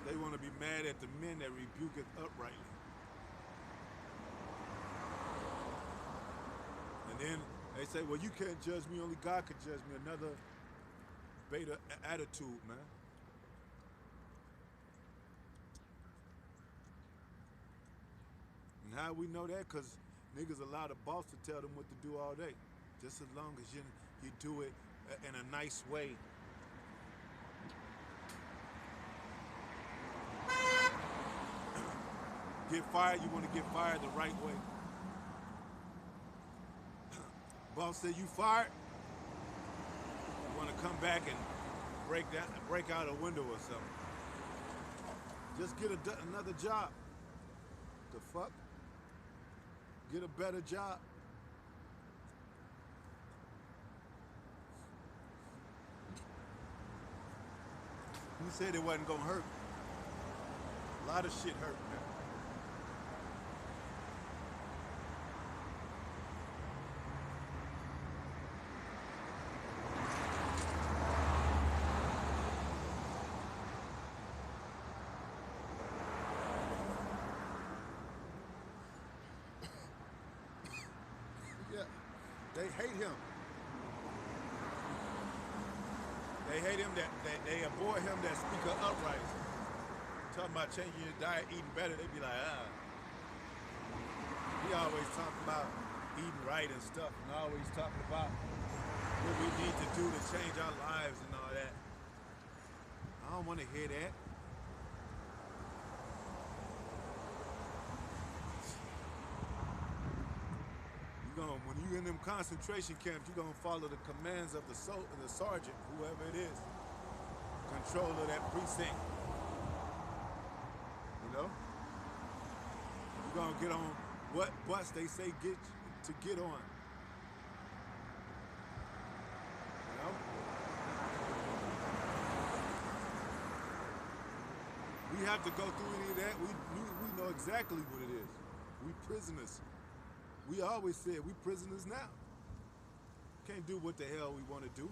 They want to be mad at the men that rebuke it uprightly. And then they say, well, you can't judge me, only God could judge me. Another beta attitude, man. And how we know that? Because niggas allow the boss to tell them what to do all day. Just as long as you do it in a nice way. Get fired, you want to get fired the right way. Boss said you fired, you want to come back and break out a window or something. Just get another job. The fuck? Get a better job. Who said it wasn't gonna hurt? A lot of shit hurt, man. They hate him. They hate him that they abhor him that speak of uprising. Talking about changing your diet, eating better, they be like, ah. He always talking about eating right and stuff, and always talking about what we need to do to change our lives and all that. I don't want to hear that. When you in them concentration camps, you're gonna follow the commands of the sergeant, whoever it is, controller of that precinct. You know? You're gonna get on what bus they say get on. You know? We have to go through any of that. We know exactly what it is. We prisoners. We always said we prisoners now. Can't do what the hell we want to do.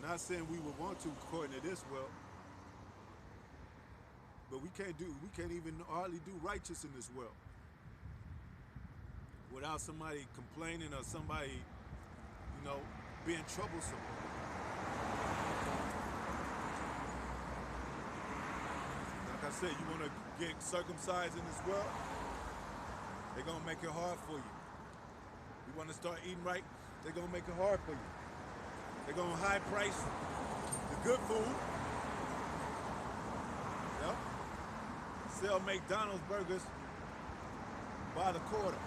Not saying we would want to according to this world. But we can't even hardly do righteous in this world. Without somebody complaining or somebody, being troublesome. Like I said, you want to get circumcised in this world? They're gonna make it hard for you. You wanna start eating right? They're gonna make it hard for you. They're gonna high price the good food. Yep. Sell McDonald's burgers by the quarter.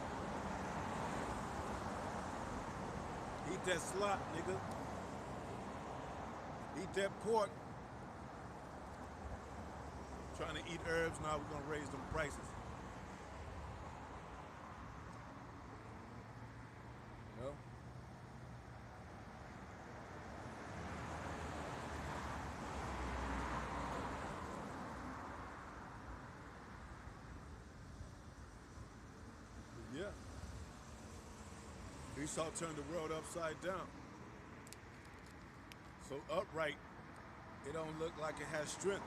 Eat that slop, nigga. Eat that pork. Trying to eat herbs, now we're gonna raise them prices. Yeah. Esau turned the world upside down. So upright, it don't look like it has strength.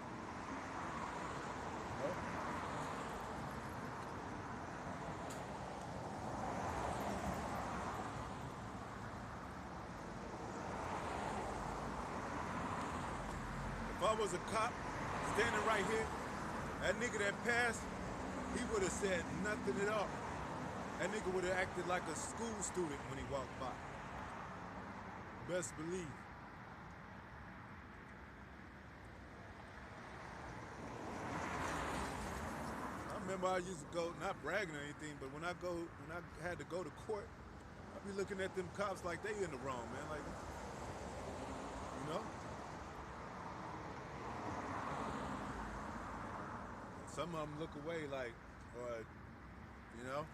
No? If I was a cop standing right here, that nigga that passed, he would have said nothing at all. That nigga would have acted like a school student when he walked by. Best believe. I remember I used to go, not bragging or anything, but when I had to go to court, I'd be looking at them cops like they in the wrong, man. Like, you know? Some of them look away like, or, you know?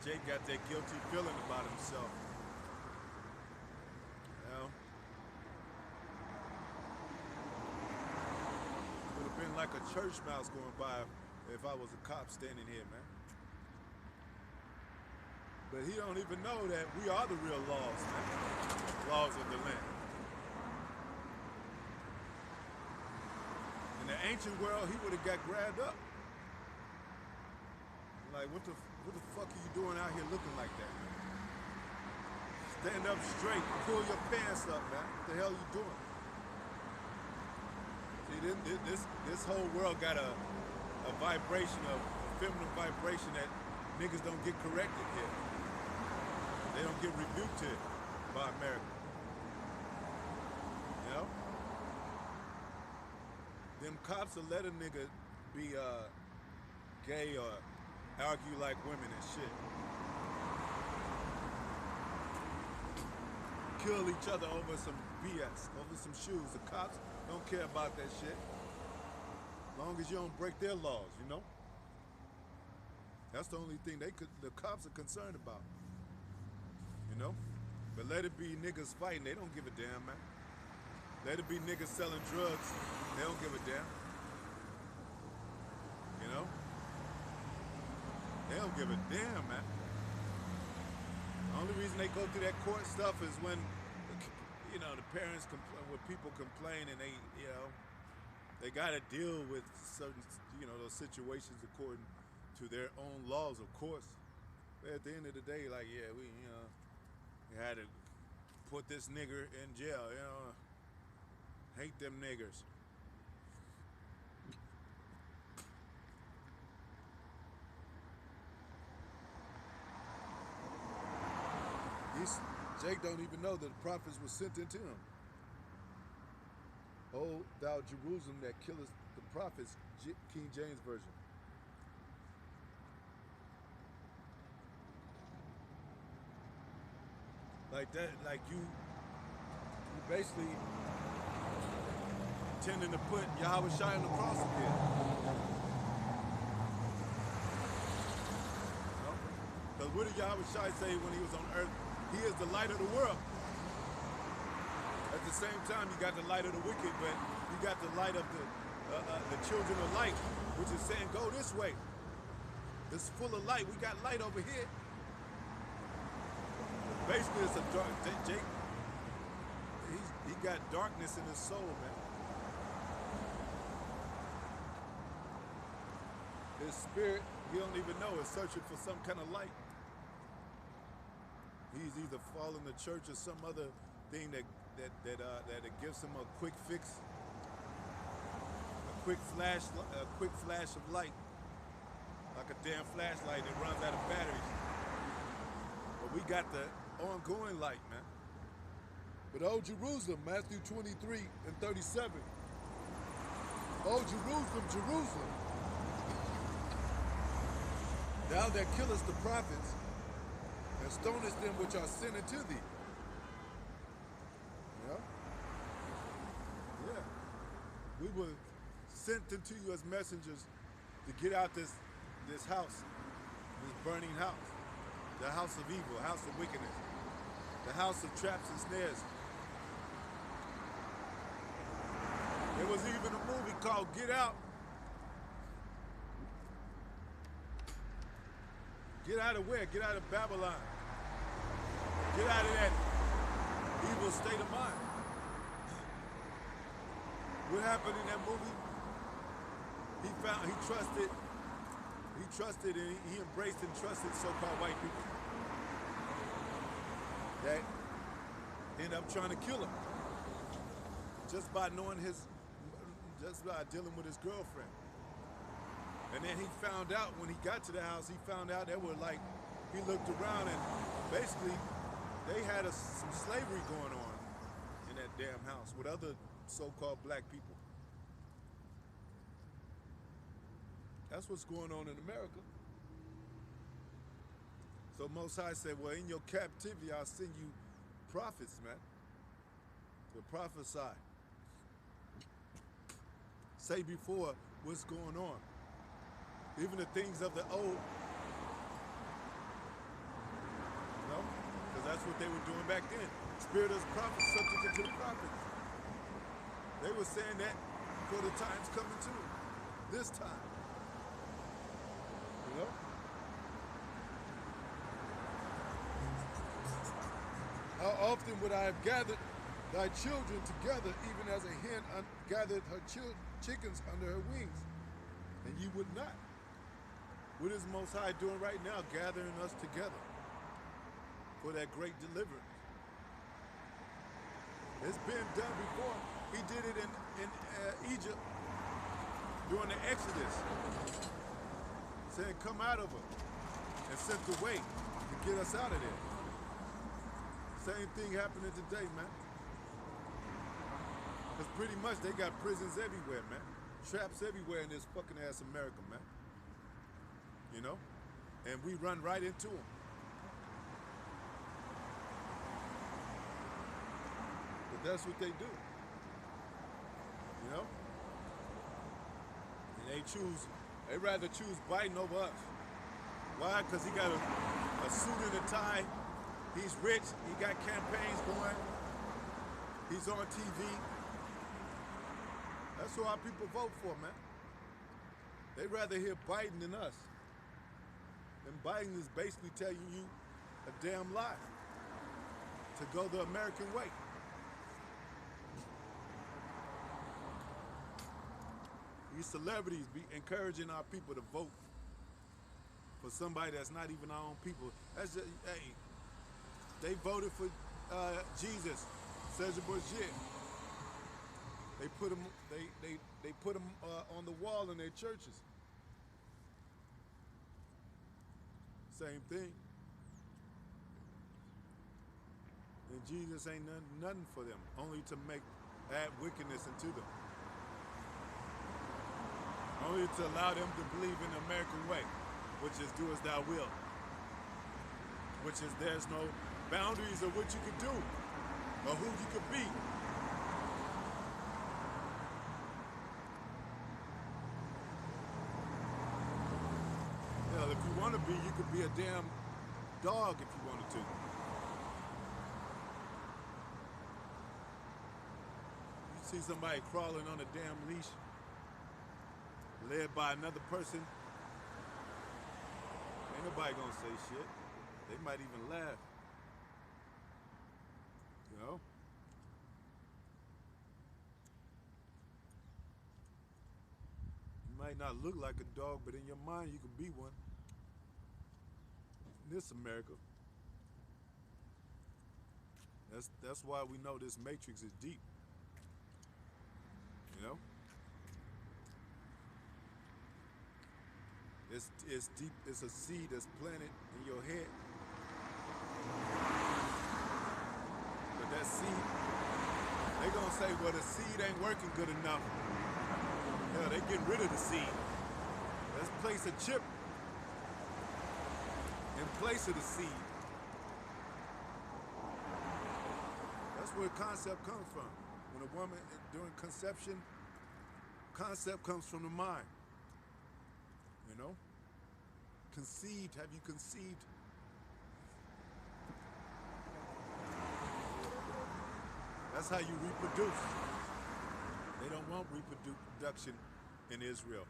Jake got that guilty feeling about himself. You know? Would have been like a church mouse going by if I was a cop standing here, man. But he don't even know that we are the real laws, man. Laws of the land. In the ancient world, he would have got grabbed up. Like, what the fuck are you doing out here looking like that, man? Stand up straight, pull your pants up, man. What the hell are you doing? See, this whole world got a vibration, a feminine vibration that niggas don't get corrected here. They don't get rebuked here by America. You know? Them cops will let a nigga be gay or argue like women and shit. Kill each other over some BS, over some shoes. The cops don't care about that shit. As long as you don't break their laws, you know? That's the only thing the cops are concerned about. You know? But let it be niggas fighting, they don't give a damn, man. Let it be niggas selling drugs, they don't give a damn. You know? They don't give a damn, man. The only reason they go through that court stuff is when, the parents complain, when people complain and they, They got to deal with certain, those situations according to their own laws, of course. But at the end of the day, like, yeah, we had to put this nigger in jail, hate them niggers. Jake don't even know that the prophets were sent into him. O thou Jerusalem that killest the prophets, King James Version. Like that, like you basically tending to put Yahweh Shai on the cross again. Because what did Yahweh Shai say when he was on earth? He is the light of the world. At the same time, you got the light of the wicked, but you got the light of the children of light, which is saying, go this way. It's full of light. We got light over here. Basically, it's a dark. Jake, he got darkness in his soul, man. His spirit, he don't even know, is searching for some kind of light. He's either following the church or some other thing that gives him a quick fix, a quick flash of light, like a damn flashlight that runs out of batteries. But we got the ongoing light, man. But O Jerusalem, Matthew 23 and 37. O Jerusalem, Jerusalem, thou that killest the prophets and stonest them which are sent unto thee. Yeah. We were sent unto you as messengers to get out this house, this burning house, the house of evil, house of wickedness, the house of traps and snares. There was even a movie called Get Out. Get out of where? Get out of Babylon. Get out of that evil state of mind. What happened in that movie? He trusted and he embraced and trusted so-called white people that ended up trying to kill him just by dealing with his girlfriend. And then he found out when he got to the house, he found out they were like, he looked around and basically they had some slavery going on in that damn house with other so-called black people. That's what's going on in America. So Most High said, well, in your captivity, I'll send you prophets, man, to prophesy. Say before what's going on. Even the things of the old, because that's what they were doing back then. Spirit of the prophets subject to the prophets. They were saying that for the time's coming too. This time. How often would I have gathered thy children together, even as a hen gathered her chickens under her wings, and ye would not? What is Most High doing right now? Gathering us together for that great deliverance. It's been done before. He did it in Egypt during the Exodus, saying, come out of her, and sent the way to get us out of there. Same thing happening today, man. Because pretty much they got prisons everywhere, man. Traps everywhere in this fucking ass America, man. And we run right into them. But that's what they do. And they rather choose Biden over us. Why? Because he got a suit and a tie. He's rich. He got campaigns going. He's on TV. That's who our people vote for, man. They'd rather hear Biden than us. And Biden is basically telling you a damn lie to go the American way. these celebrities be encouraging our people to vote for somebody that's not even our own people. That's just, hey, they voted for Jesus, Cesar Borgia. They put him. They put him on the wall in their churches. Same thing. And Jesus ain't nothing for them, only to add wickedness into them. Only to allow them to believe in the American way, which is do as thou wilt. Which is there's no boundaries of what you could do or who you could be. Hell, if you want to be, you could be a damn dog if you wanted to. You see somebody crawling on a damn leash, led by another person, ain't nobody gonna say shit. They might even laugh. You know? You might not look like a dog, but in your mind you could be one. In this America. That's why we know this matrix is deep. You know? It's deep. It's a seed that's planted in your head. But that seed, they gonna say, well, the seed ain't working good enough. Hell, they getting rid of the seed. Let's place a chip in place of the seed. That's where concept comes from. When a woman, during conception, concept comes from the mind. You know? Conceived, have you conceived? That's how you reproduce. They don't want reproduction in Israel.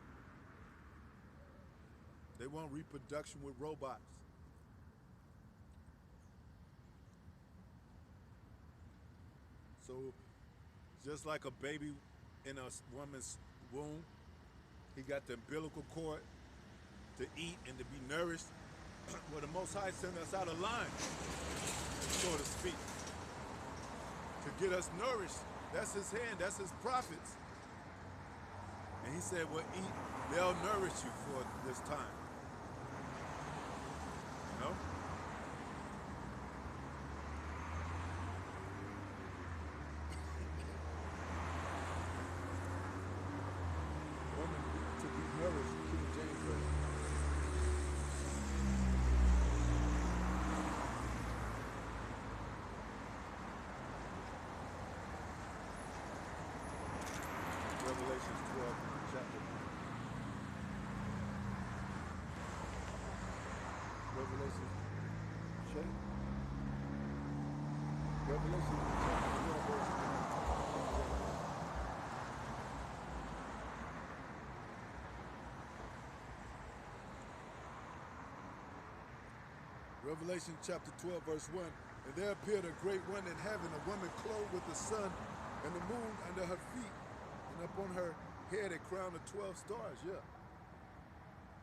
They want reproduction with robots. So, just like a baby in a woman's womb, he got the umbilical cord to eat and to be nourished. Well, the Most High sent us out of line, so to speak, to get us nourished. That's his hand, that's his prophets. And he said, well, eat, they'll nourish you for this time. You know? Woman to be nourished, King James Version. Revelation 12, chapter 1. Revelation, check. Revelation chapter 12, verse 1. Revelation chapter 12, verse 1. And there appeared a great one in heaven, a woman clothed with the sun and the moon under her feet, and upon her head a crown of 12 stars. Yeah.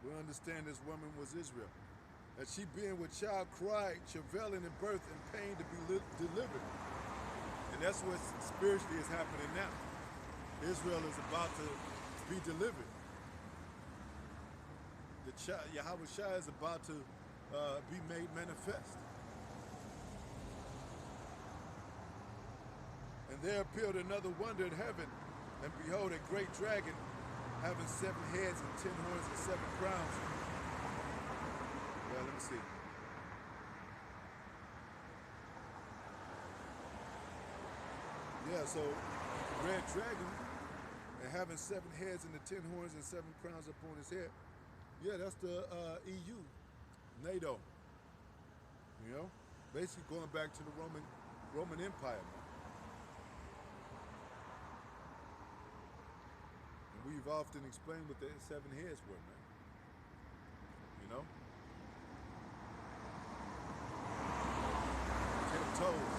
We understand this woman was Israel. And she being with child cried, travailing in birth and pain to be delivered. And that's what spiritually is happening now. Israel is about to be delivered. The child, Yahweh Shai, is about to be made manifest. And there appeared another wonder in heaven, and behold, a great dragon, having 7 heads and 10 horns and 7 crowns. Well, let me see. Yeah, so red dragon, and having 7 heads and the 10 horns and 7 crowns upon his head. Yeah, that's the EU, NATO. You know, basically going back to the Roman Empire, man. We've often explained what the 7 heads were, man. You know? 10 toes.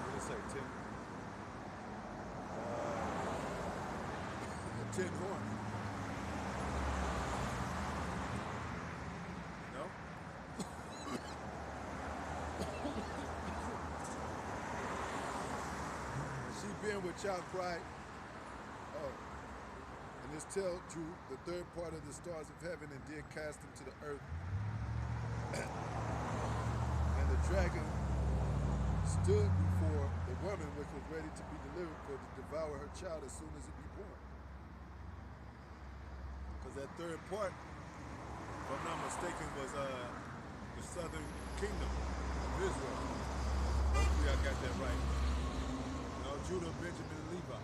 What did it say? 10. 10 horns. You know? And she being with child cried, oh, and this tail drew the third part of the stars of heaven and did cast them to the earth. And the dragon stood before the woman which was ready to be delivered for to devour her child as soon as it be born. Because that third part, if I'm not mistaken, was the southern kingdom of Israel. Hopefully I got that right. You know, Judah, Benjamin, and Levi.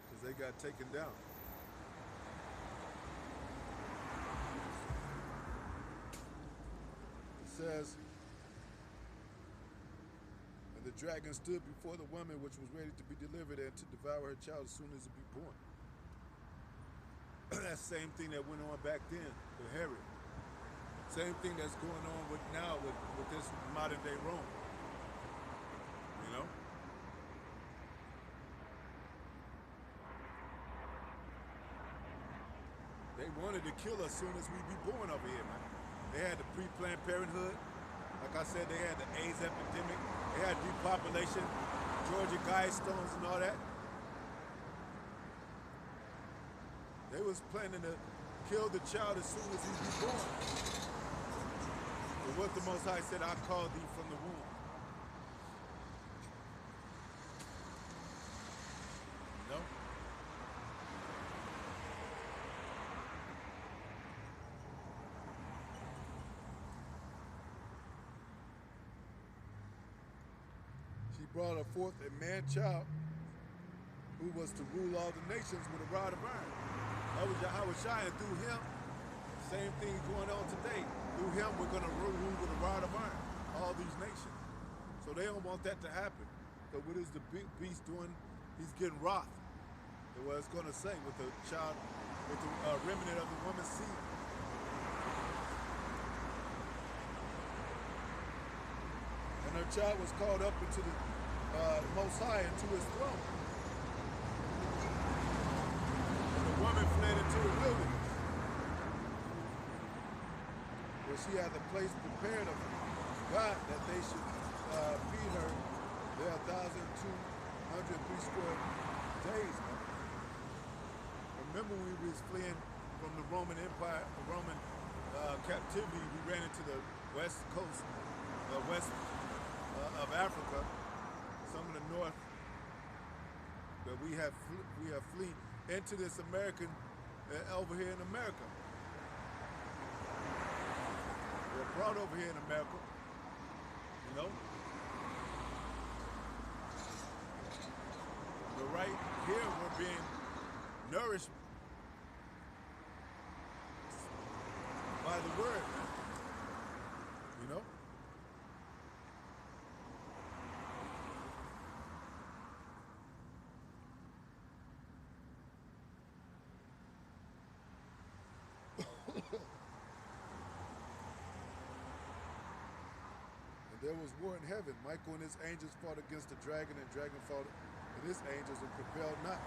Because they got taken down. It says, and the dragon stood before the woman which was ready to be delivered and to devour her child as soon as it be born. That same thing that went on back then with Herod. Same thing that's going on with now with this modern day Rome. You know? They wanted to kill us soon as we be born over here, man. They had the pre-Planned Parenthood. Like I said, they had the AIDS epidemic. They had depopulation, Georgia Guidestones and all that. They was planning to kill the child as soon as he be born. But what the Most High said, I called thee from the womb. You know? She brought her forth a man-child who was to rule all the nations with a rod of iron. That was Yahushua, and through him, same thing going on today. Through him, we're going to rule with a rod of iron, all these nations. So they don't want that to happen. So what is the beast doing? He's getting wroth. That's what it's going to say with the child, with the remnant of the woman's seed. And her child was called up into the Most High, into his throne. Woman fled into the wilderness, where she had a place prepared of God that they should feed her there 1,203 square days. Remember, we was fleeing from the Roman Empire, the Roman captivity. We ran into the west coast, west of Africa, some of the north, but we have fleed into this American, over here in America. We're brought over here in America, you know. But right here, we're being nourished by the word, you know. There was war in heaven. Michael and his angels fought against the dragon, and dragon fought and his angels and prevailed not.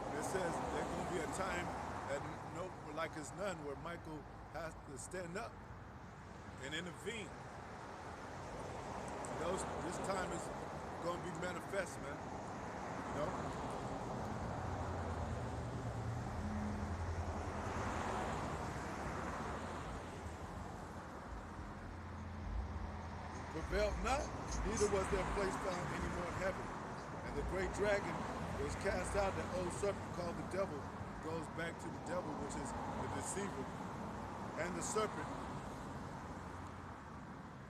And it says there's going to be a time that no, like as none, where Michael has to stand up and intervene. This time is going to be manifest, man. You know? Prevailed not, neither was their place found any more in heaven. And the great dragon was cast out, that old serpent called the devil, goes back to the devil, which is the deceiver, and the serpent,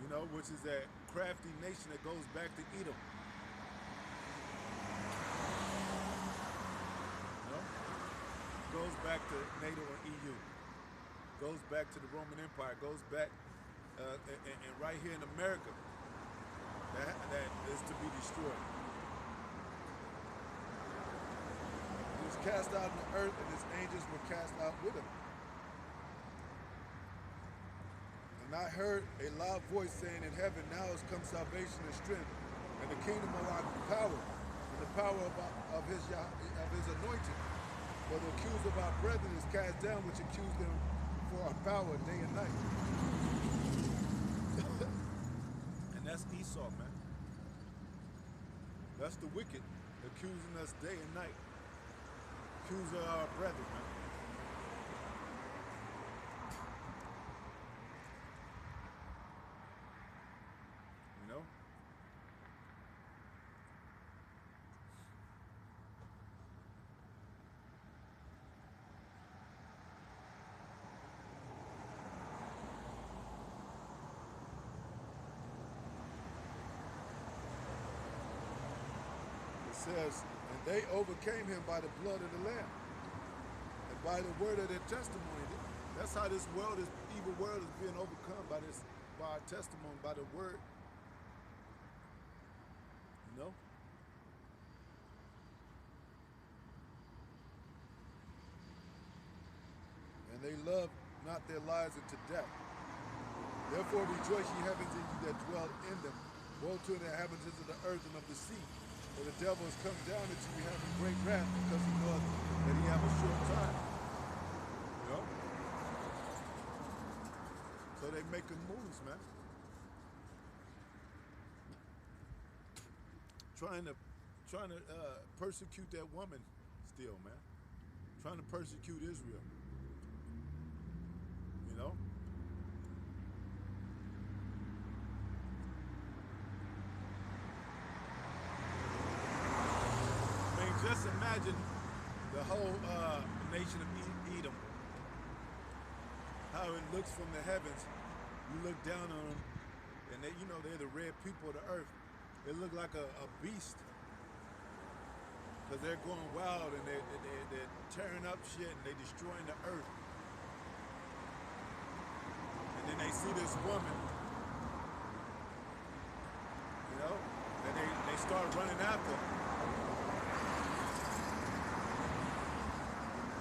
you know, which is that crafty nation that goes back to Edom. You know? Goes back to NATO or EU. Goes back to the Roman Empire, goes back and right here in America, that is to be destroyed. He was cast out in the earth, and his angels were cast out with him. And I heard a loud voice saying in heaven, now has come salvation and strength, and the kingdom of our power, and the power of his anointing. For the accuser of our brethren is cast down, which accused them for our power day and night. And that's Esau, man. That's the wicked accusing us day and night. Accuser of our brethren, man. You know? Says, and they overcame him by the blood of the Lamb and by the word of their testimony. That's how this world, this evil world, is being overcome by our testimony, by the word. You know? And they love not their lives unto death. Therefore rejoice, ye heavens, and ye that dwell in them. Woe to the inhabitants of the earth and of the sea. For the devil has come down into you having great wrath, because he knows that he have a short time. You know? So they making moves, man. Trying to persecute that woman still, man. Trying to persecute Israel. You know? Just imagine the whole nation of Edom, how it looks from the heavens. You look down on them, and they, you know, they're the red people of the earth. They look like a beast, because they're going wild and they're tearing up shit and they're destroying the earth. And then they see this woman, you know, and they start running after her.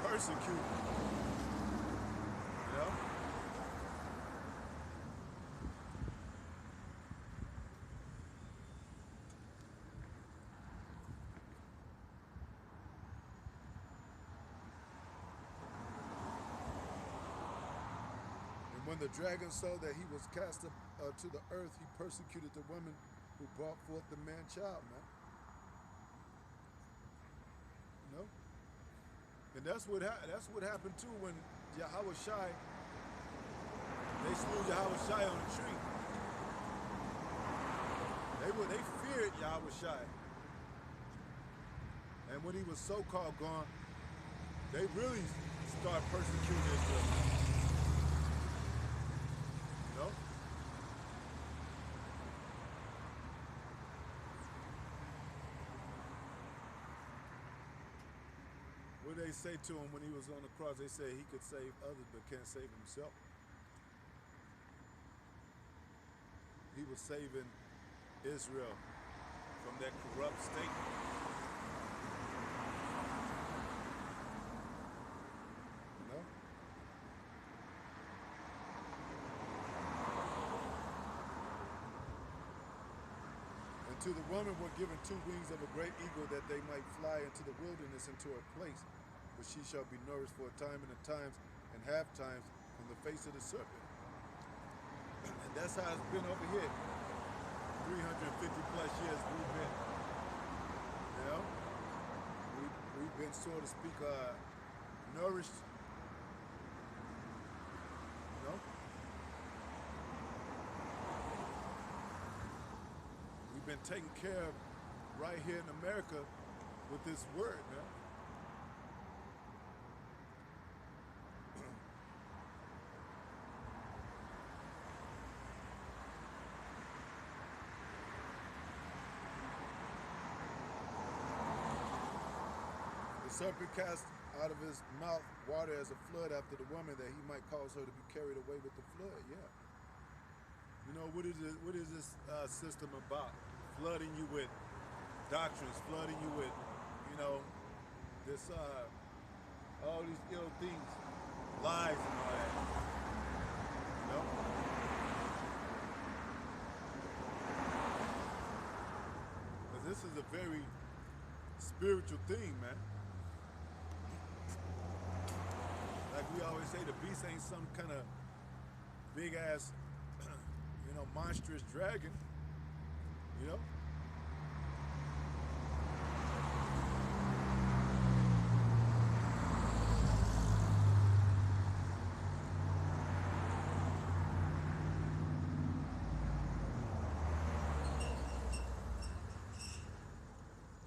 Persecute, you know? And when the dragon saw that he was cast up to the earth, he persecuted the woman who brought forth the man-child, man. You know? And that's what happened too when Yahweh Shai, they slew Yahweh Shai on a tree. They feared Yahweh Shai. And when he was so-called gone, they really started persecuting Israel. You know? What did they say to him when he was on the cross? They said he could save others but can't save himself. He was saving Israel from that corrupt state. You know? And to the woman were given 2 wings of a great eagle, that they might fly into the wilderness, into a place where she shall be nourished for a time and a times and half times from the face of the serpent. And that's how it's been over here. 350 plus years we've been, you know, we've been, so to speak, nourished, you know. We've been taken care of right here in America with this word, man. The serpent cast out of his mouth water as a flood after the woman, that he might cause her to be carried away with the flood. Yeah. You know, what is this system about? Flooding you with doctrines, flooding you with, you know, this, all these ill things, lies and all that. You know? is a very spiritual thing, man. Like we always say, the beast ain't some kind of big ass, monstrous dragon, you know?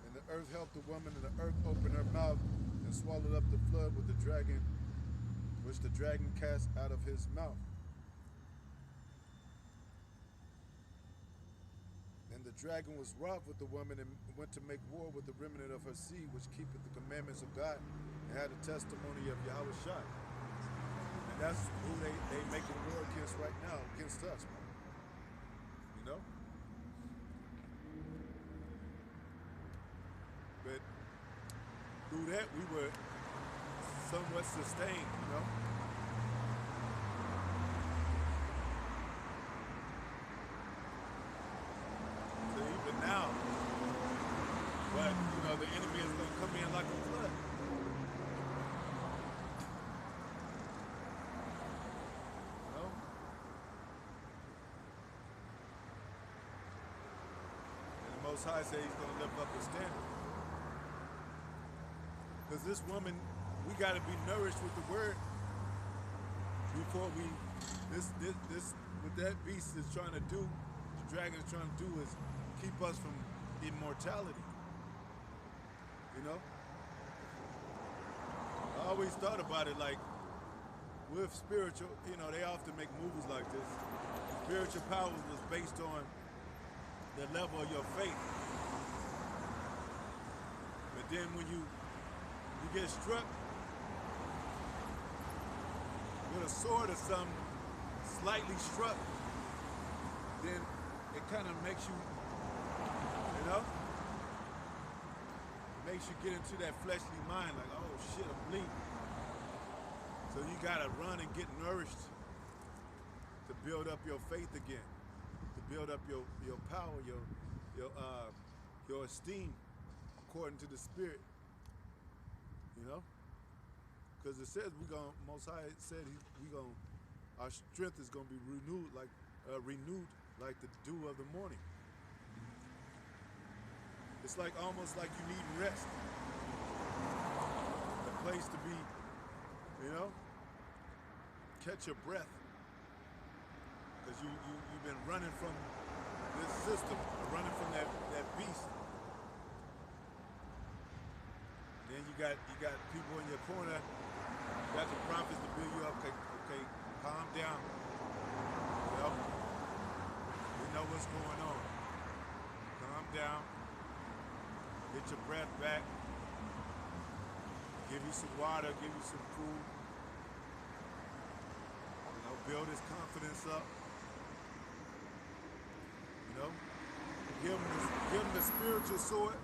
And the earth helped the woman, and the earth opened her mouth and swallowed up the flood with the dragon, which the dragon cast out of his mouth. And the dragon was wroth with the woman and went to make war with the remnant of her seed, which keepeth the commandments of God and had the testimony of Yahweh Shai. And that's who they making war against right now, against us, man. You know? But through that, we were somewhat sustained, you know? So even now, but, the enemy is going to come in like a flood. You know? And the Most High said he's going to lift up the standard. Because this woman, we got to be nourished with the word before what that beast is trying to do, the dragon is trying to do is keep us from immortality. You know? I always thought about it like with spiritual, they often make movies like this. Spiritual powers was based on the level of your faith. But then when you get struck with a sword or something, slightly struck, then it kind of makes you, it makes you get into that fleshly mind, like, oh shit, I'm bleeding. So you gotta run and get nourished to build up your faith again, to build up your power, your esteem according to the Spirit. Because it says Most High said our strength is gonna be renewed like the dew of the morning. It's like almost like you need rest, a place to be, catch your breath, because you've been running from this system, running from that beast. Then you got people in your corner. You got the prophets to build you up. Okay, calm down. We know what's going on. Calm down. Get your breath back. Give you some water. Give you some food. Build his confidence up. Give him the spiritual sword.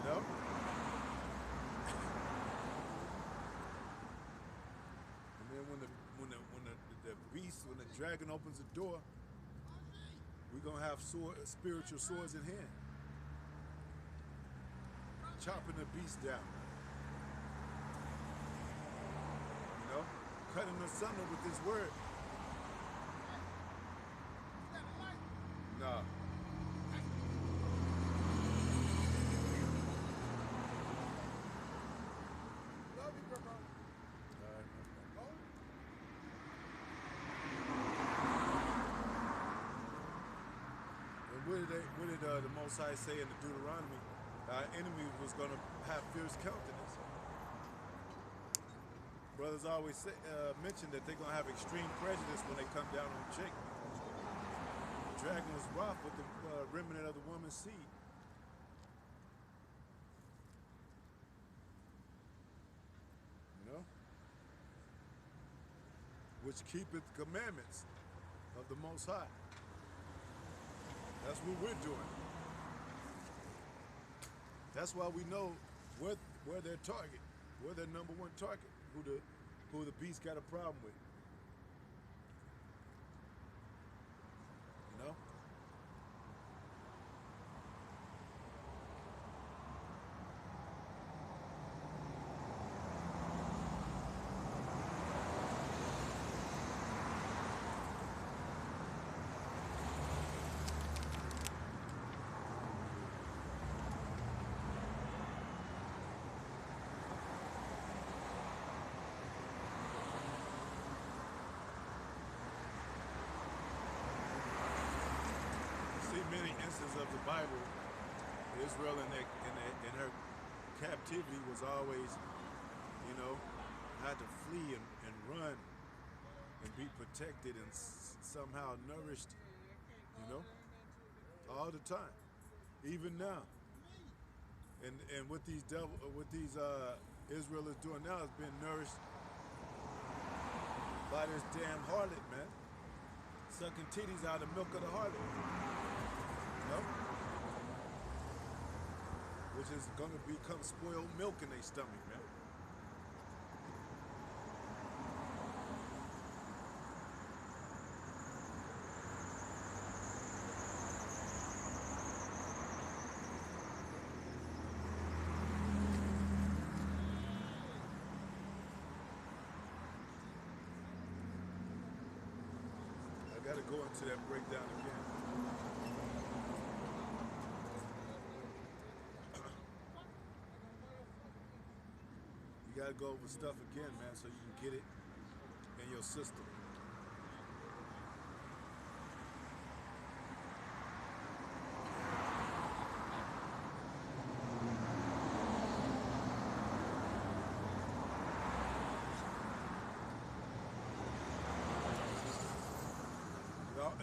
And then when the beast, when the dragon opens the door, we're gonna have spiritual swords in hand, chopping the beast down. Cutting asunder with this word. Nah. Love you, bro. And what did the Most High say in the Deuteronomy? Our enemy was going to have fierce countenance. Brothers always mention that they're going to have extreme prejudice when they come down on Jacob. The dragon was wroth with the remnant of the woman's seed. Which keepeth the commandments of the Most High. That's what we're doing. That's why we know where their target, where their number one target, who the beast got a problem with. narratives of the Bible, Israel in her captivity was always, you know, had to flee and run and be protected and somehow nourished, you know, all the time, even now. And what Israel is doing now is being nourished by this damn harlot, man, sucking titties out of the milk of the harlot, you know, which is gonna become spoiled milk in their stomach, man. I gotta go into that breakdown again. You gotta go over stuff again, man, so you can get it in your system.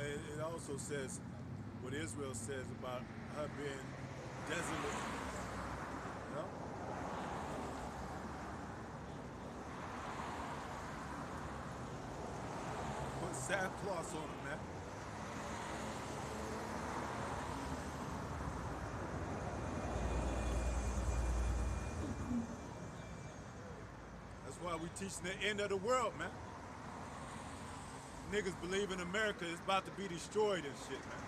It also says what Israel says about her being desolate, you know? Put sackcloth on it, man. That's why we teaching the end of the world, man. Niggas believe in America is about to be destroyed and shit, man.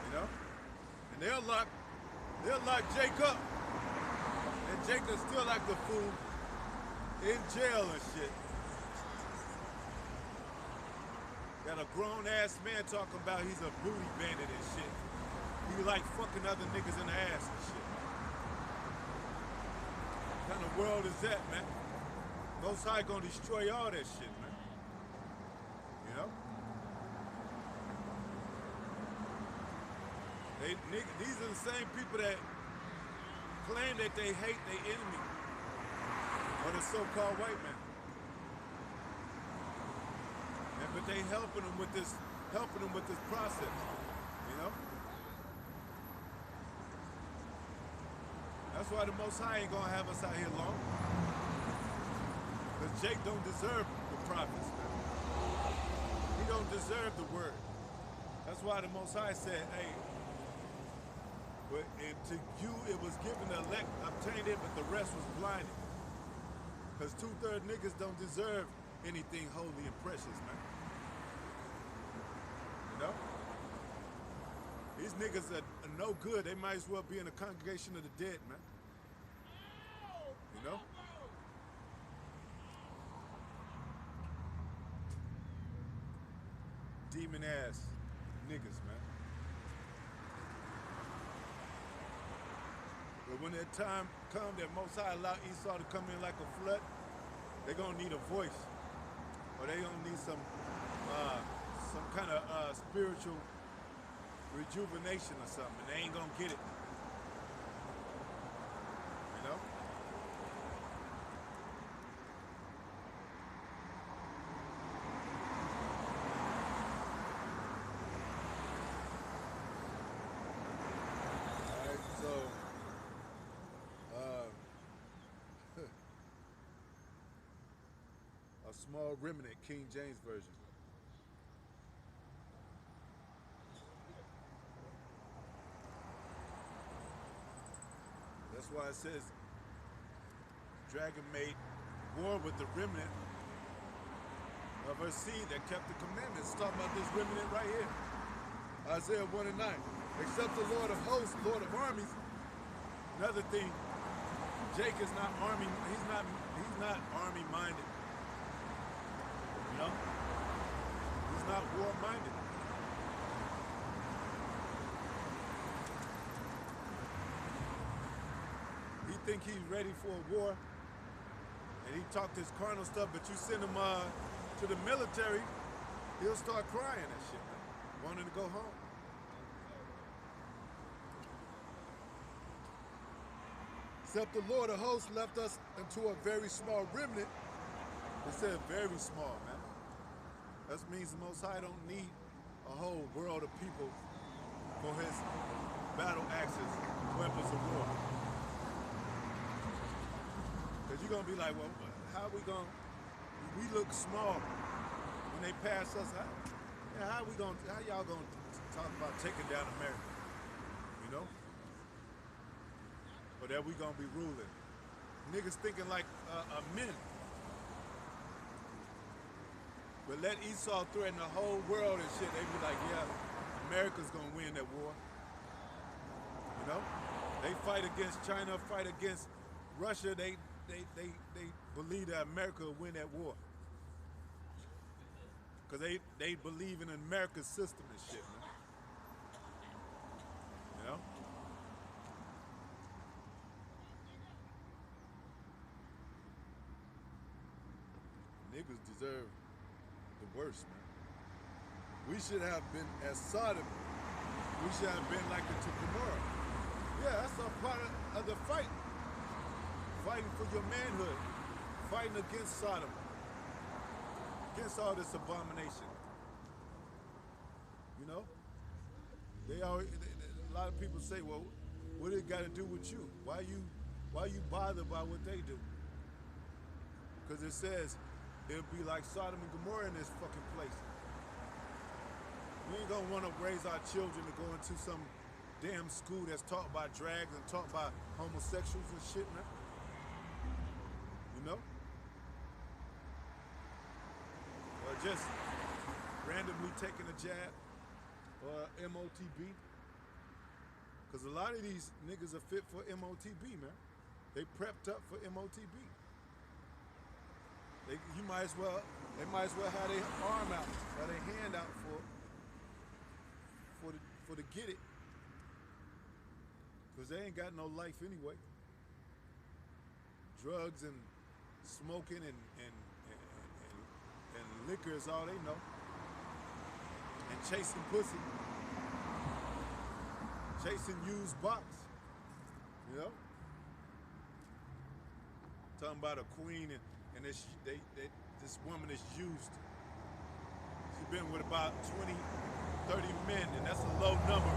You know? And they'll lock Jake up. And Jake is still like the fool in jail and shit. Got a grown ass man talking about he's a booty bandit and shit. He like fucking other niggas in the ass and shit. What kind of world is that, man? Most High gonna destroy all that shit, man. You know? These are the same people that claim that they hate their enemy, or the so-called white man. But they helping them with this process, you know? That's why the Most High ain't gonna have us out here long. Because Jake don't deserve the prophets, man. He don't deserve the word. That's why the Most High said, hey, but to you it was given, the elect obtained it, but the rest was blinded. Because 2/3 niggas don't deserve anything holy and precious, man. You know? These niggas are no good. They might as well be in the congregation of the dead, man. You know? Demon ass niggas, man. But when that time comes that Most High allow Esau to come in like a flood, they gonna need a voice, or they gonna need some kind of spiritual rejuvenation or something, and they ain't gonna get it. You know? A small remnant, King James Version. That's why it says dragon made war with the remnant of her seed that kept the commandments. It's talking about this remnant right here. Isaiah 1:9. Except the Lord of hosts, Lord of armies. Another thing, Jake is not army, he's not army minded. You know? He's not war minded. He think he's ready for a war, and he talk this carnal stuff, but you send him to the military, he'll start crying and shit, man. wanting to go home. Except the Lord of hosts left us into a very small remnant. It said very small, man. That means the Most High don't need a whole world of people for his battle axes, weapons of war. Because you're going to be like, well, how we going to, we look small when they pass us. How y'all going to talk about taking down America? You know? But that we going to be ruling. Niggas thinking like men. But let Esau threaten the whole world and shit. They be like, yeah, America's gonna win that war. You know? They fight against China, fight against Russia. They believe that America will win that war. Because they believe in America's system and shit, man. You know? Niggas deserve the worst, man. We should have been as Sodom. We should have been like the Gomorrah. Yeah, that's a part of the fight. Fighting for your manhood. Fighting against Sodom. Against all this abomination. You know? A lot of people say, well, what it got to do with you? Why you bothered by what they do? Because it says, it'll be like Sodom and Gomorrah in this fucking place. We ain't gonna want to raise our children to go into some damn school that's taught by drags and taught by homosexuals and shit, man. You know? Or just randomly taking a jab or MOTB. Because a lot of these niggas are fit for MOTB, man. They prepped up for MOTB. They might as well have their arm out, or their hand out for to get it. Because they ain't got no life anyway. Drugs and smoking and liquor is all they know. And chasing pussy. Chasing used box. You know? Talking about a queen and this woman is used. She's been with about 20, 30 men, and that's a low number.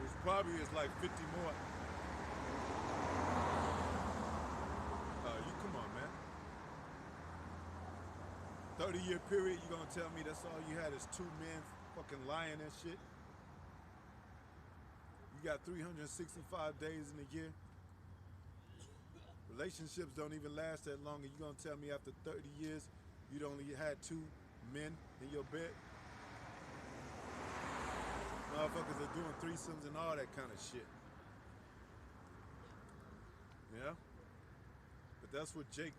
Which probably is like 50 more. You come on, man. 30-year period, you gonna tell me that's all you had is 2 men fucking lying and shit? You got 365 days in a year. Relationships don't even last that long, and you gonna tell me after 30 years you'd only had 2 men in your bed? Motherfuckers are doing threesomes and all that kind of shit. Yeah? But that's what Jake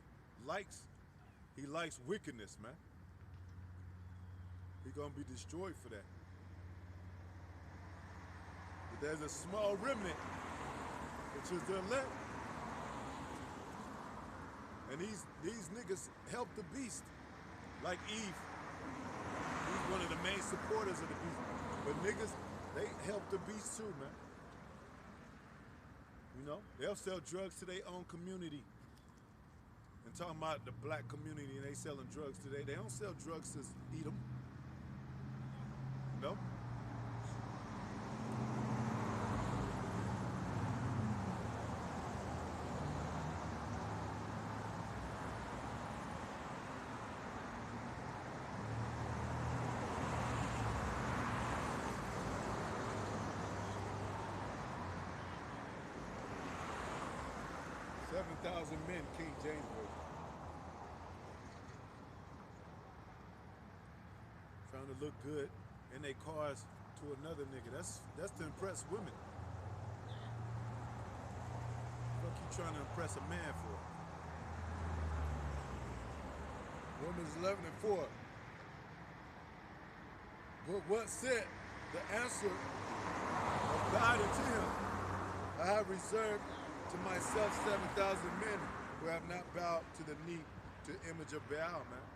likes. He likes wickedness, man. He gonna be destroyed for that. There's a small remnant, which is the elect. And these niggas help the beast, like Eve. He's one of the main supporters of the beast. But niggas, they help the beast too, man. You know, they'll sell drugs to their own community. And talking about the black community and they selling drugs today. They don't sell drugs to eat them. No? 7,000 men, King James Version. Trying to look good in their cars to another nigga. That's to impress women. What you trying to impress a man for? Romans 11:4. But what said the answer of God unto him? I have reserved to myself 7,000 men who have not bowed to the knee to the image of Baal, man.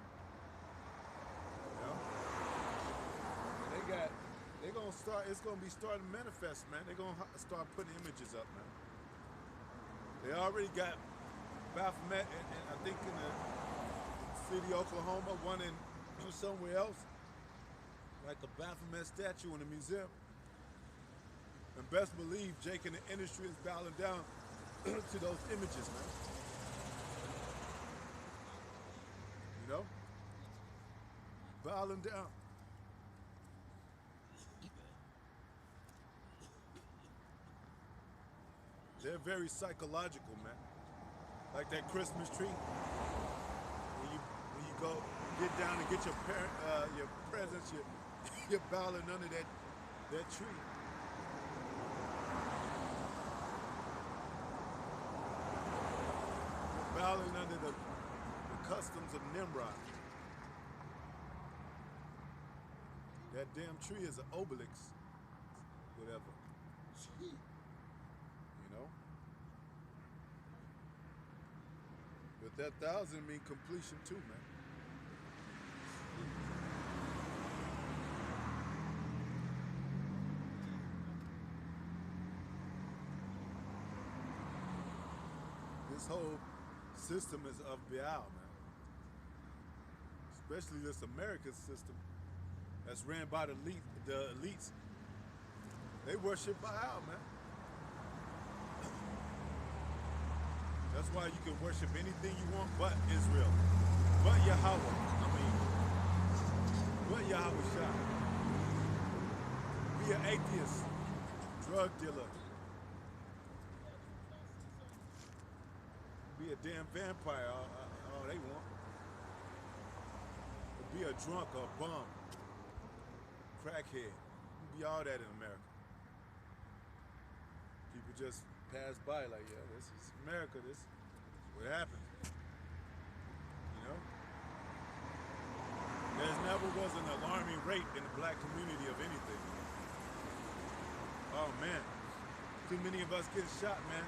You know? And they're gonna start, it's gonna be starting to manifest, man. They're gonna start putting images up, man. They already got Baphomet, and I think in the city of Oklahoma, one in somewhere else, like a Baphomet statue in a museum. And best believe Jake in the industry is bowing down to those images, man. You know? Bowing down. They're very psychological, man. Like that Christmas tree. When you go get down and get your presents, you're bowing under that tree. You're bowing under the customs of Nimrod. That damn tree is an obelix, whatever. You know? But that 1,000 mean completion too, man. This whole system is of Baal, man. Especially this American system that's ran by the elites. They worship Baal, man. That's why you can worship anything you want but Israel. But Yahweh. But Yahweh Shai. Be an atheist, drug dealer. Be a damn vampire, all they want. Be a drunk or a bum. Crackhead. You be all that in America. People just pass by like, yeah, this is America, this is what happens. You know? There never was an alarming rate in the black community of anything. Oh man, too many of us get shot, man.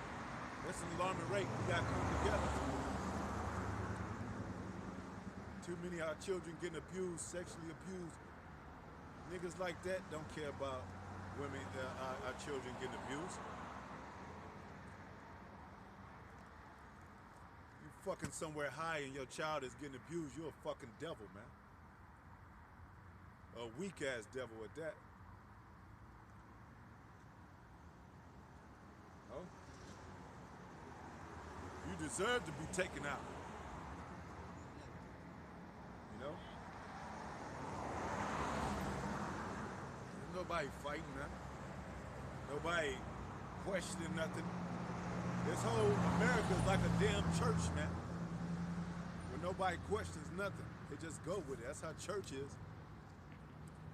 That's an alarming rate. We gotta come together. Too many of our children getting abused, sexually abused. Niggas like that don't care about women, our children getting abused. You fucking somewhere high and your child is getting abused, you're a fucking devil, man. A weak ass devil at that. No? You deserve to be taken out. You know? There's nobody fighting nothing. Nobody questioning nothing. This whole America is like a damn church, man. Where nobody questions nothing. They just go with it. That's how church is.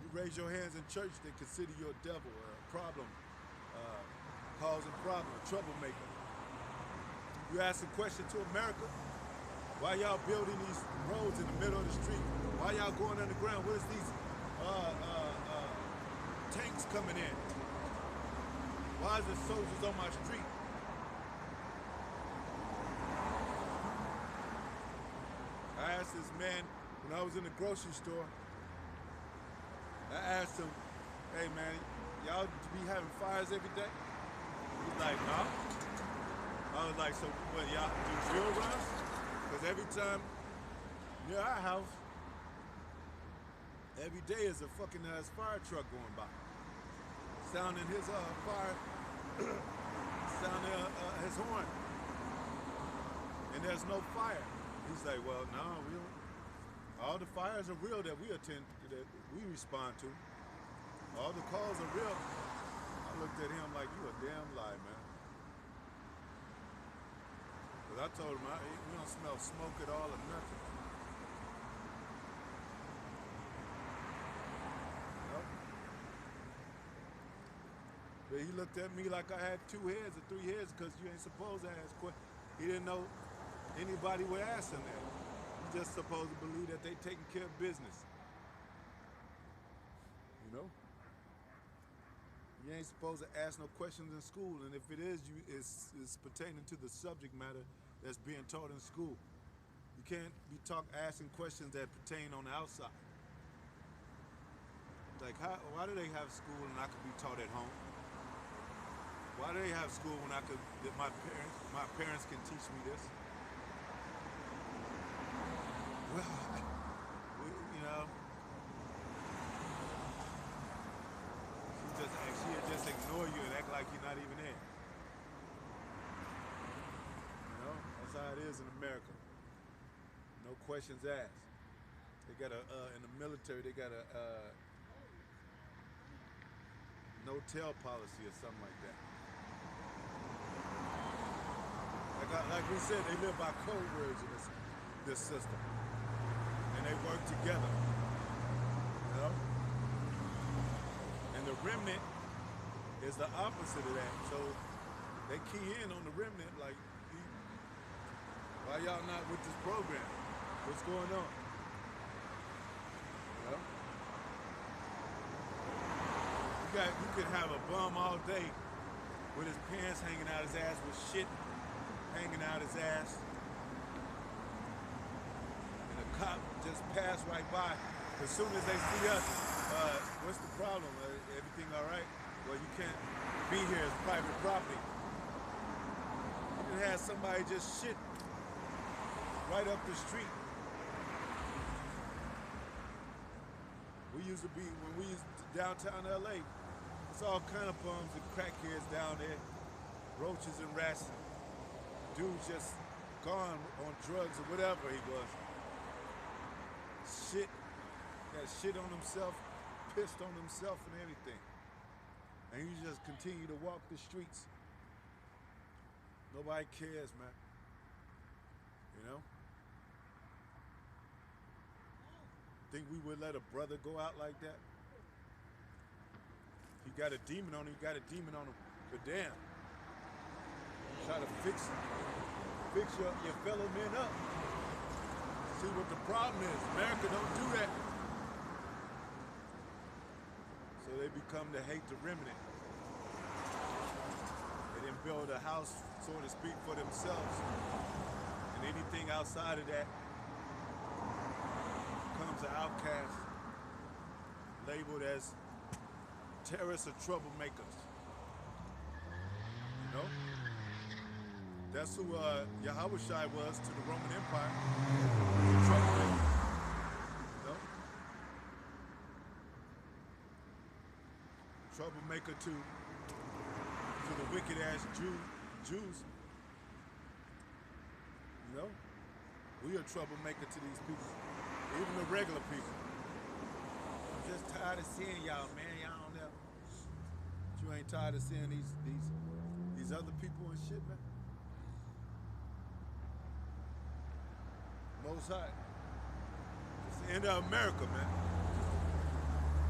You raise your hands in church, they consider you a devil, a problem, causing problem, a troublemaker. You ask a question to America, why y'all building these roads in the middle of the street? Why y'all going underground? Where's these tanks coming in? Why is there soldiers on my street? I asked this man when I was in the grocery store, I asked him, hey man, y'all be having fires every day? He's like, no. I was like, so what, y'all do drill runs? Because every time near our house, every day is a fucking fire truck going by. Sounding his fire, sounding his horn. And there's no fire. He's like, well, no, we don't. All the fires are real that we attend, that we respond to. All the calls are real. I looked at him like, you a damn lie, man. Because I told him, we don't smell smoke at all or nothing. Nope. But he looked at me like I had 2 heads or 3 heads because you ain't supposed to ask questions. He didn't know anybody would ask him that. Just supposed to believe that they taking care of business. You know? You ain't supposed to ask no questions in school, and if it is, it's pertaining to the subject matter that's being taught in school. You can't be asking questions that pertain on the outside. Like, why do they have school and I could be taught at home? Why do they have school when that my parents can teach me this? Well, you know, she'll just ignore you and act like you're not even there. You know, that's how it is in America. No questions asked. They got in the military, they got a no-tell policy or something like that. Like we said, they live by code words in this system, and they work together. You know, and the remnant is the opposite of that. So they key in on the remnant, like, why y'all not with this program? What's going on? You know? You could have a bum all day with his pants hanging out his ass, with shit hanging out his ass, and a cop just pass right by. As soon as they see us, what's the problem? Everything all right? Well, you can't be here, it's private property. You can have somebody just shit right up the street. When we used to downtown LA, it's all kind of bums and crackheads down there, roaches and rats. Dude's just gone on drugs or whatever he was. Shit, got shit on himself, pissed on himself and everything. And you just continue to walk the streets. Nobody cares, man. You know? Think we would let a brother go out like that? He got a demon on him, but damn. Try to fix your fellow men up. See what the problem is. America don't do that. So they become to hate the remnant. They didn't build a house, so to speak, for themselves. And anything outside of that becomes an outcast, labeled as terrorists or troublemakers. You know? That's who Yahushua was to the Roman Empire. Troublemaker. You know? Troublemaker to the wicked ass Jews. You know? We are troublemaker to these people. Even the regular people. I'm just tired of seeing y'all, man. Y'all don't know. But you ain't tired of seeing these other people and shit, man. Most High. It's the end of America, man.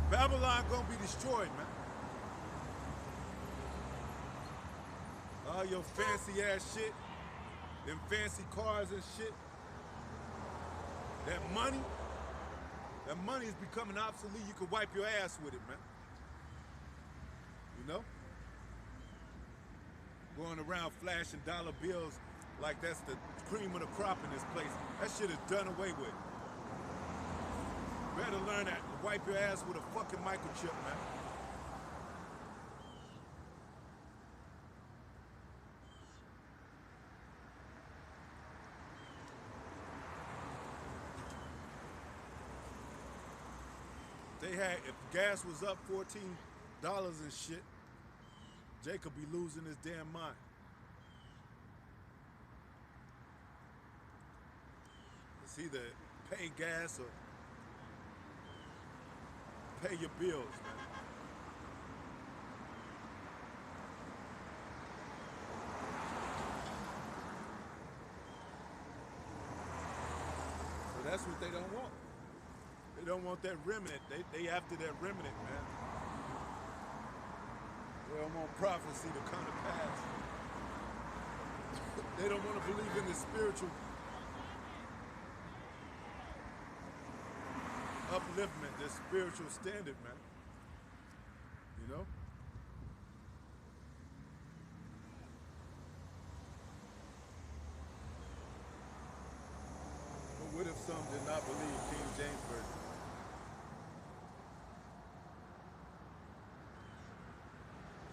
Babylon gonna be destroyed, man. All your fancy ass shit, them fancy cars and shit. That money is becoming obsolete. You can wipe your ass with it, man. You know? Going around flashing dollar bills like that's the cream of the crop in this place. That shit is done away with. Better learn that. Wipe your ass with a fucking microchip, man. If gas was up $14 and shit, Jacob be losing his damn mind. It's either pay gas or pay your bills, man. So that's what they don't want. They don't want that remnant. They after that remnant, man. They don't want prophecy to come to pass. They don't want to believe in the spiritual upliftment, the spiritual standard, man. You know?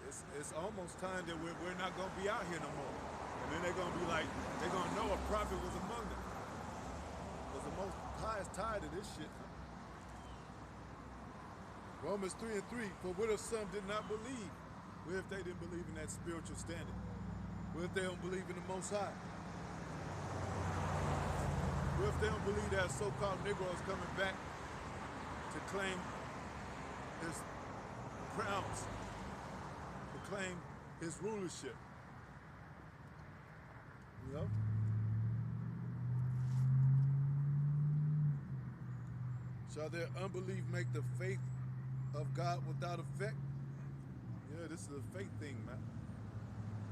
It's almost time that we're not going to be out here no more. And then they're going to be like, they're going to know a prophet was among them. Because the Most High is tired of this shit. Romans 3:3, for what if some did not believe? What if they didn't believe in that spiritual standard? What if they don't believe in the Most High? What if they don't believe that so-called Negroes coming back to claim his crowns, to claim his rulership? You know? Shall their unbelief make the faith of God without effect? Yeah, this is a faith thing, man.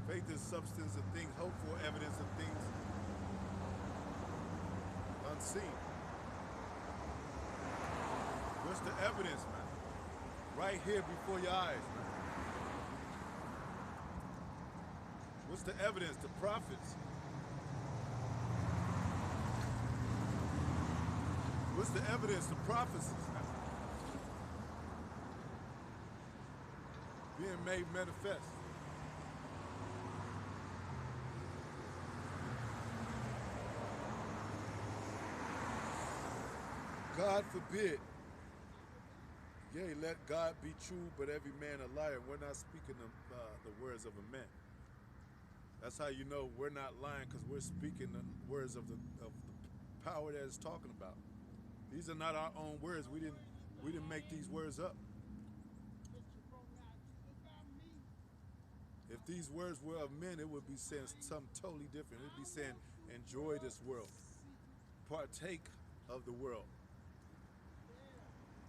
Faith is substance of things hoped for, evidence of things unseen. What's the evidence, man? Right here before your eyes, man. What's the evidence? The prophets. What's the evidence? The prophecies, man. Being made manifest. God forbid. Yea, let God be true, but every man a liar. We're not speaking the words of a man. That's how you know we're not lying, because we're speaking the words of the power that it's talking about. These are not our own words. We didn't make these words up. If these words were of men, it would be saying something totally different. It would be saying, enjoy this world. Partake of the world.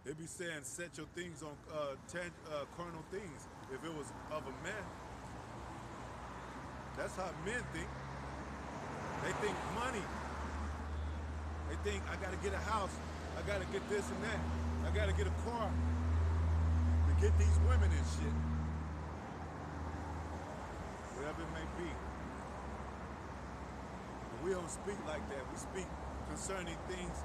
It'd be saying, set your things on carnal things. If it was of a man. That's how men think. They think money. They think, I gotta get a house. I gotta get this and that. I gotta get a car to get these women and shit. Whatever it may be. But we don't speak like that. We speak concerning things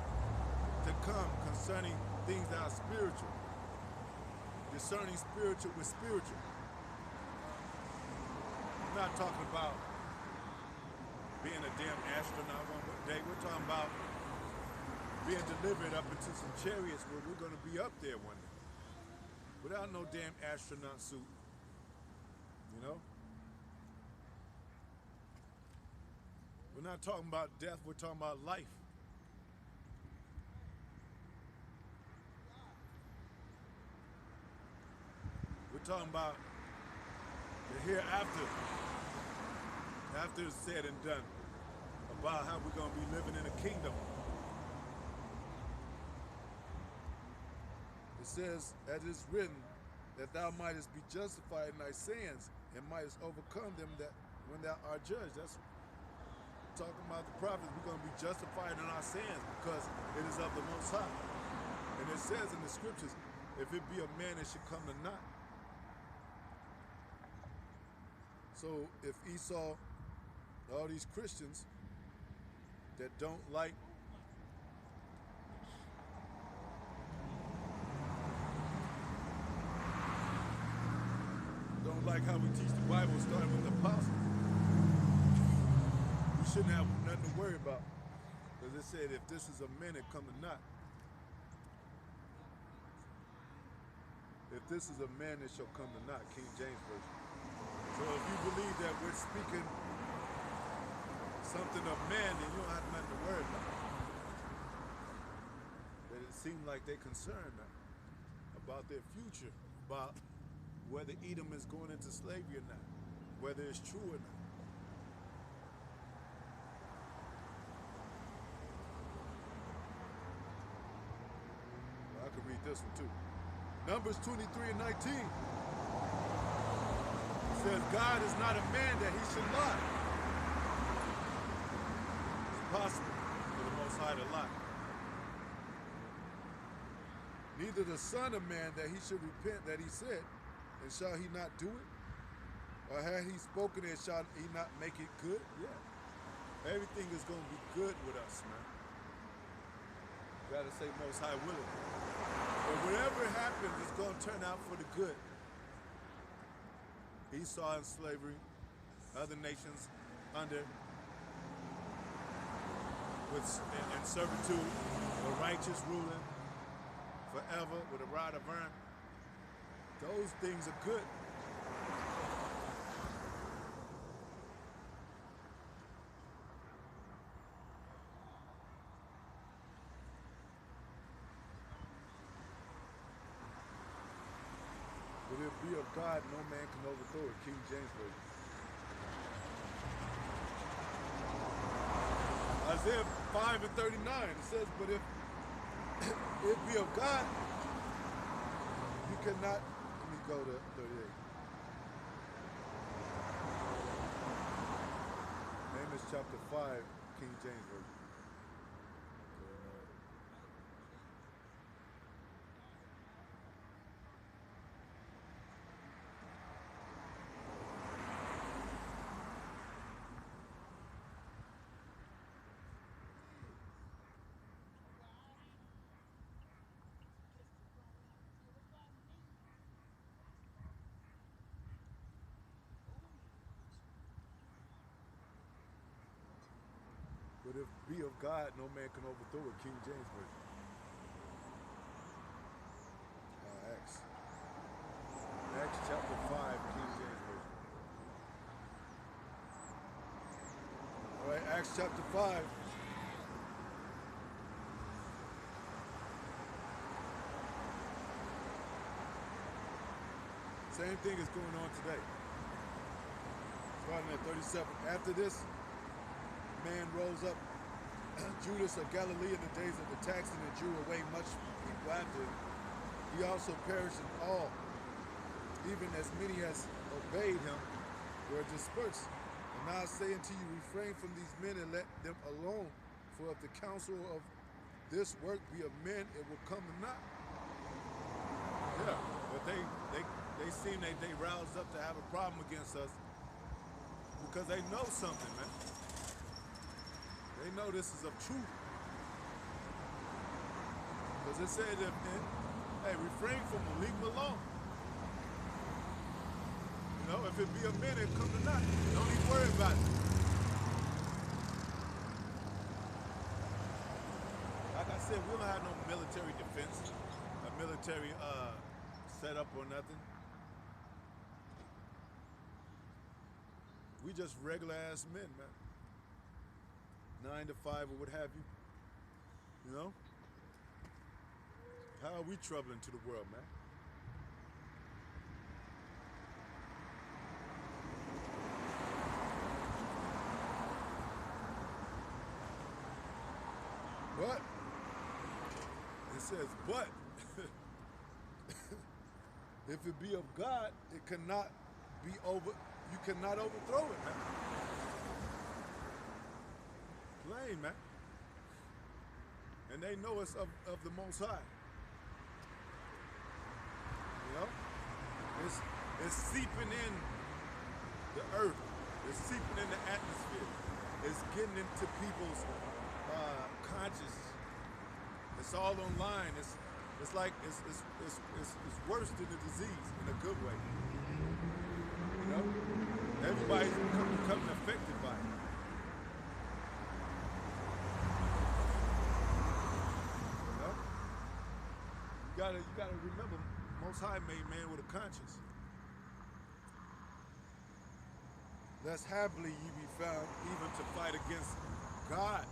to come, concerning things that are spiritual. Discerning spiritual with spiritual. We're not talking about being a damn astronaut one day. We're talking about being delivered up into some chariots where we're going to be up there one day. Without no damn astronaut suit. You know? We're not talking about death, we're talking about life. We're talking about the hereafter. After it's said and done. About how we're going to be living in a kingdom. It says, as it's written, that thou mightest be justified in thy sins and mightest overcome them that when thou art judged. That's talking about the prophets. We're going to be justified in our sins because it is of the Most High. And it says in the scriptures, if it be a man, it should come to naught. So if Esau, all these Christians that don't like how we teach the Bible, starting with the apostles, we shouldn't have nothing to worry about. Because it said, if this is a man, it come to naught. If this is a man, it shall come to naught. King James Version. So if you believe that we're speaking something of man, then you don't have nothing to worry about. But it seems like they're concerned about their future, about whether Edom is going into slavery or not, whether it's true or not. Well, I could read this one too. Numbers 23 and 19. It says, God is not a man that he should lie. It's possible for the Most High to lie. Neither the Son of Man that he should repent that he said, and shall he not do it? Or had he spoken and shall he not make it good? Yeah. Everything is going to be good with us, man. You gotta say Most High willing. But whatever happens, it's going to turn out for the good. He saw in slavery other nations under in servitude, the righteous ruling forever with a rod of iron. Those things are good. But if it be of God, no man can overthrow it. King James Version. Isaiah 5 and 39, it says, but if it be of God, you cannot, let me go to 38. Amos chapter 5, King James Version. But if be of God, no man can overthrow it. King James Version. Acts. Acts chapter 5, King James Version. All right, Acts chapter 5. Same thing is going on today. Starting at 37. After this, man rose up, Judas of Galilee in the days of the taxing, and drew away much people after him. He also perished, and all, even as many as obeyed him, were dispersed. And now I say unto you, refrain from these men and let them alone. For if the counsel of this work be of men, it will come to naught. Yeah, but they seem they roused up to have a problem against us because they know something, man. They know this is of truth. Because it said, hey, refrain from them, leave them alone. You know, if it be a man, it come to naught. Don't even worry about it. Like I said, we don't have no military defense, a military setup or nothing. We just regular ass men, man. 9 to 5 or what have you. You know? How are we troubling to the world, man? But it says, but if it be of God, it cannot be over. You cannot overthrow it, man. Plain, man. And they know it's of the Most High. You know? It's seeping in the earth. It's seeping in the atmosphere. It's getting into people's conscious. It's all online. It's like it's worse than the disease in a good way. You know, everybody's becoming affected by it. You know, you gotta remember, Most High made man with a conscience. Lest happily ye be found even to fight against God.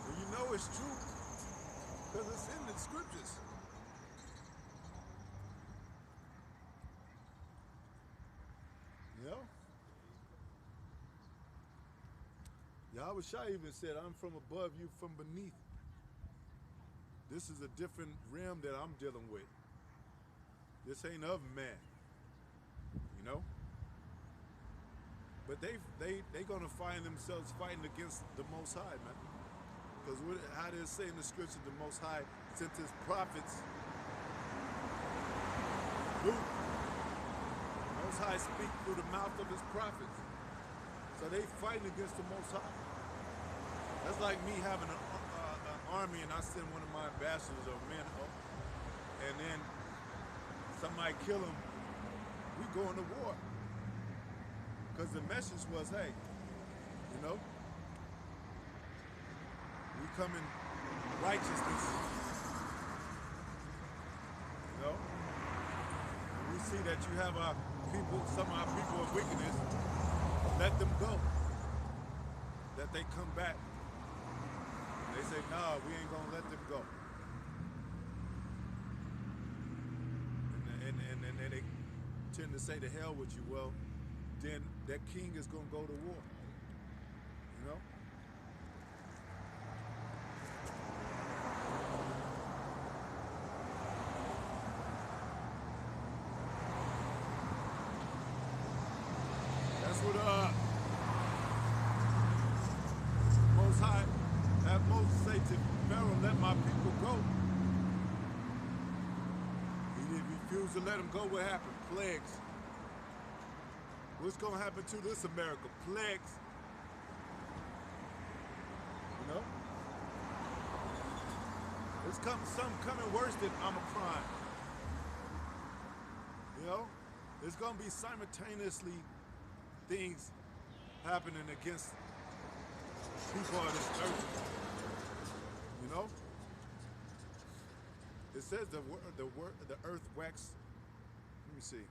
And you know it's true, because it's in the scriptures. You know? Yahweh Shai even said, I'm from above, you from beneath. This is a different realm that I'm dealing with. This ain't of man. You know? But they gonna find themselves fighting against the Most High, man. Because how does it say in the scripture, the Most High sent his prophets. Luke. Most High speak through the mouth of his prophets. So they fighting against the Most High. That's like me having an army and I send one of my ambassadors or men up, and then somebody kill him, we going to war. Because the message was, hey, you know, we come in righteousness. You know? And we see that you have our people, some of our people of wickedness, let them go. That they come back. And they say, nah, we ain't gonna let them go. And they tend to say to hell with you. Well, then that king is gonna go to war. You know? That's what Most High have Moses say to Pharaoh, let my people go. He didn't refuse to let them go. What happened? Plagues. What's going to happen to this America? Plagues. You know? There's something coming worse than Omicron. You know? There's going to be simultaneously things happening against people on this earth. You know? It says the earth wax, let me see,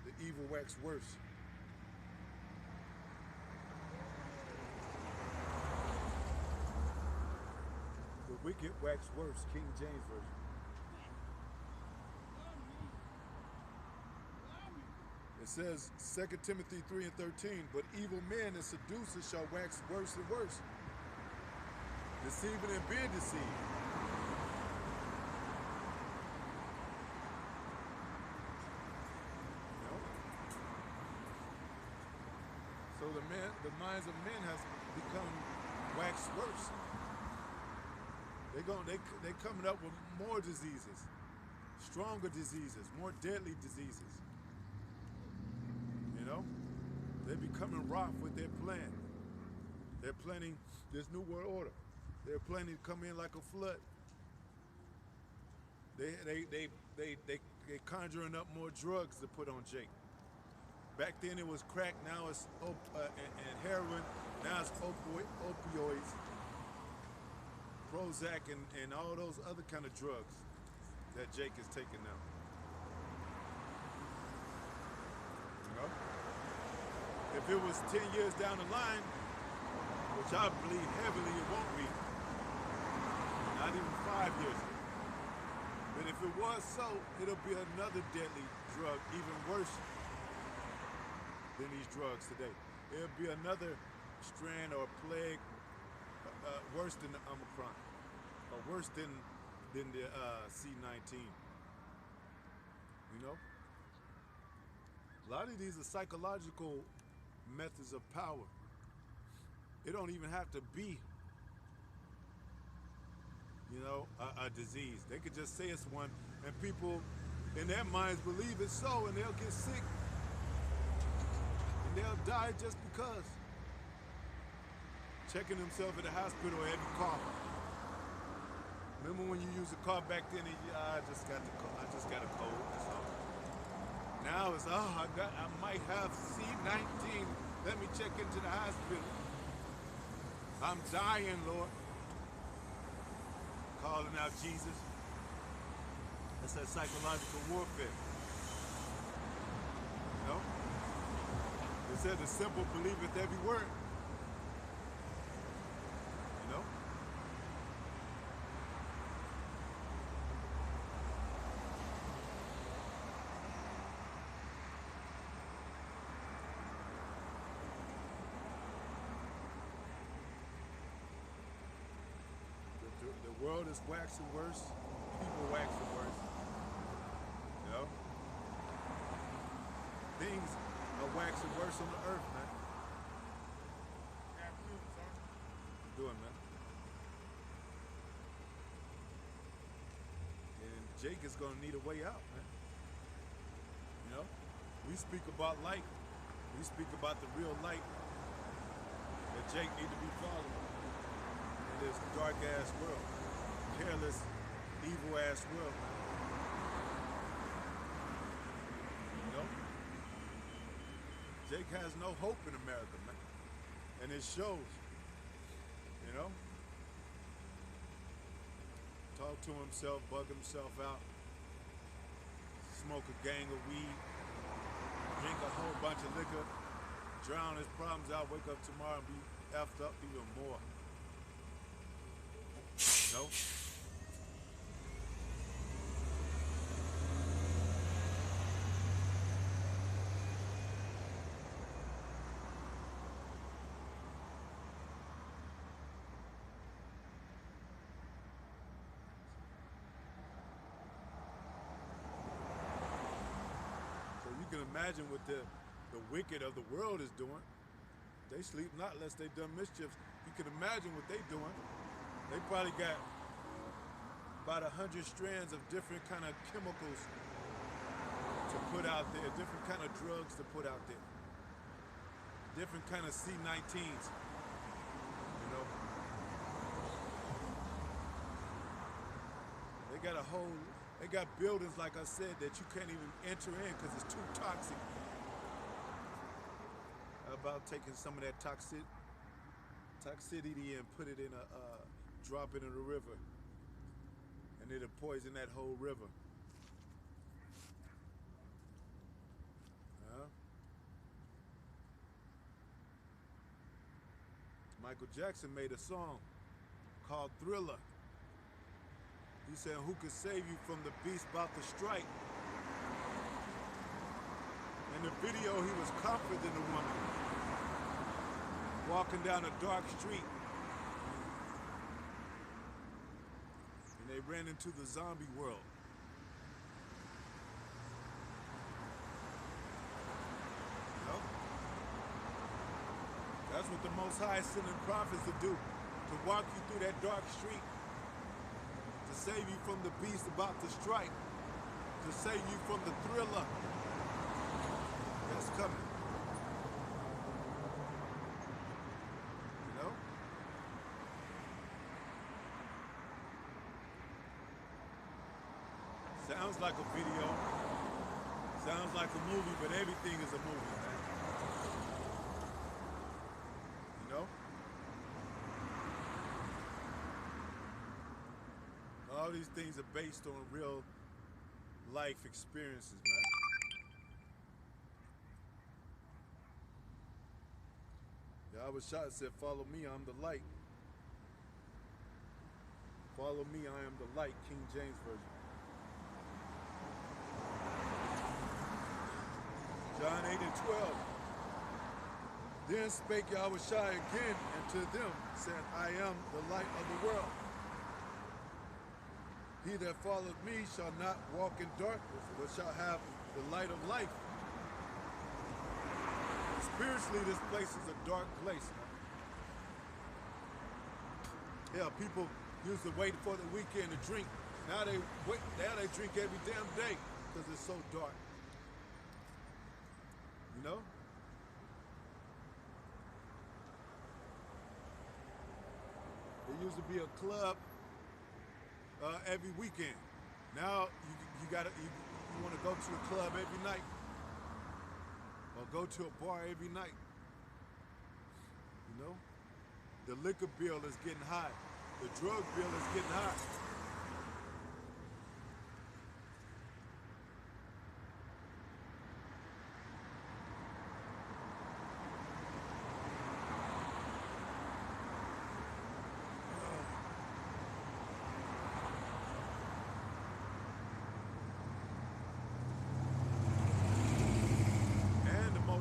the evil wax worse. The wicked wax worse, King James Version. It says 2 Timothy 3 and 13, but evil men and seducers shall wax worse and worse, deceiving and being deceived. You know? So the minds of men has become waxed worse. They coming up with more diseases, stronger diseases, more deadly diseases. You know, they're becoming rough with their plan. They're planning this new world order. They're planning to come in like a flood. They conjuring up more drugs to put on Jake. Back then it was crack. Now it's and heroin. Now it's opioids, Prozac, and all those other kind of drugs that Jake is taking now. You know? If it was 10 years down the line, which I believe heavily it won't be, not even 5 years ago. But if it was so, it'll be another deadly drug, even worse than these drugs today. It'll be another strand or plague worse than the Omicron, or worse than the C-19. You know? A lot of these are psychological methods of power. It don't even have to be, you know, a disease. They could just say it's one, and people in their minds believe it's so, and they'll get sick, and they'll die just because. Checking themselves at the hospital every cough. Remember when you used a cough back then? And I just got a cold. That's all. Now it's I might have C-19. Let me check into the hospital. I'm dying, Lord. Calling out Jesus. That's that psychological warfare. You know? It said the simple believeth every word. You know? The world is waxing worse. People waxing worse. You know? Things are waxing worse on the earth, man. What you doing, man? And Jake is gonna need a way out, man. You know? We speak about light. We speak about the real light that Jake need to be following in this dark ass world. Careless, evil ass world, man. You know? Jake has no hope in America, man. And it shows, you know? Talk to himself, bug himself out, smoke a gang of weed, drink a whole bunch of liquor, drown his problems out, wake up tomorrow and be effed up even more. No? So you can imagine what the wicked of the world is doing. They sleep not lest they done mischiefs. You can imagine what they doing. They probably got about 100 strands of different kind of chemicals to put out there, different kind of drugs to put out there, different kind of C19s, you know. They got buildings, like I said, that you can't even enter in because it's too toxic. How about taking some of that toxicity and put it in drop it in a river, and it'll poison that whole river. Michael Jackson made a song called Thriller. He said, who could save you from the beast about to strike? In the video, he was comforting a woman walking down a dark street. And they ran into the zombie world. You know? That's what the Most High is sending prophets to do, to walk you through that dark street, to save you from the beast about to strike, to save you from the thriller that's coming. You know? Sounds like a video, sounds like a movie, but everything is a movie, man. You know? All these things are based on real life experiences, man. Yahweh Shah said, follow me, I'm the light. Follow me, I am the light, King James Version. John 8 and 12. Then spake Yahweh Shah again unto them, said, I am the light of the world. He that followeth me shall not walk in darkness, but shall have the light of life. Spiritually, this place is a dark place. Yeah, people used to wait for the weekend to drink. Now they drink every damn day because it's so dark. You know? There used to be a club every weekend. Now you want to go to a club every night, or go to a bar every night. You know, the liquor bill is getting high, the drug bill is getting high.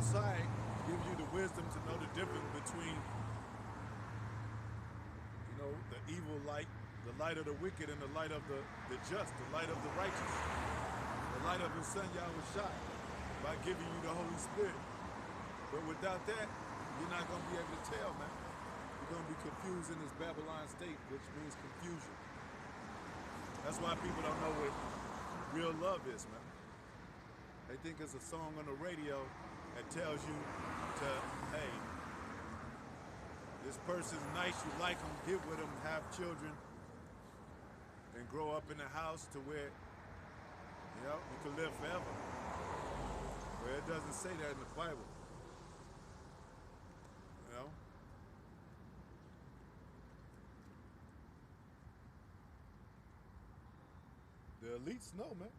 Side gives you the wisdom to know the difference between, you know, the evil light, the light of the wicked, and the light of the just, the light of the righteous, the light of his son Yahweh Shah, by giving you the Holy Spirit. But without that, you're not going to be able to tell, man. You're going to be confused in this Babylon state, which means confusion. That's why people don't know what real love is, man. They think it's a song on the radio that tells you to, hey, this person's nice, you like them, get with them, have children, and grow up in a house to where, you know, you can live forever. Well, it doesn't say that in the Bible. elites know, man.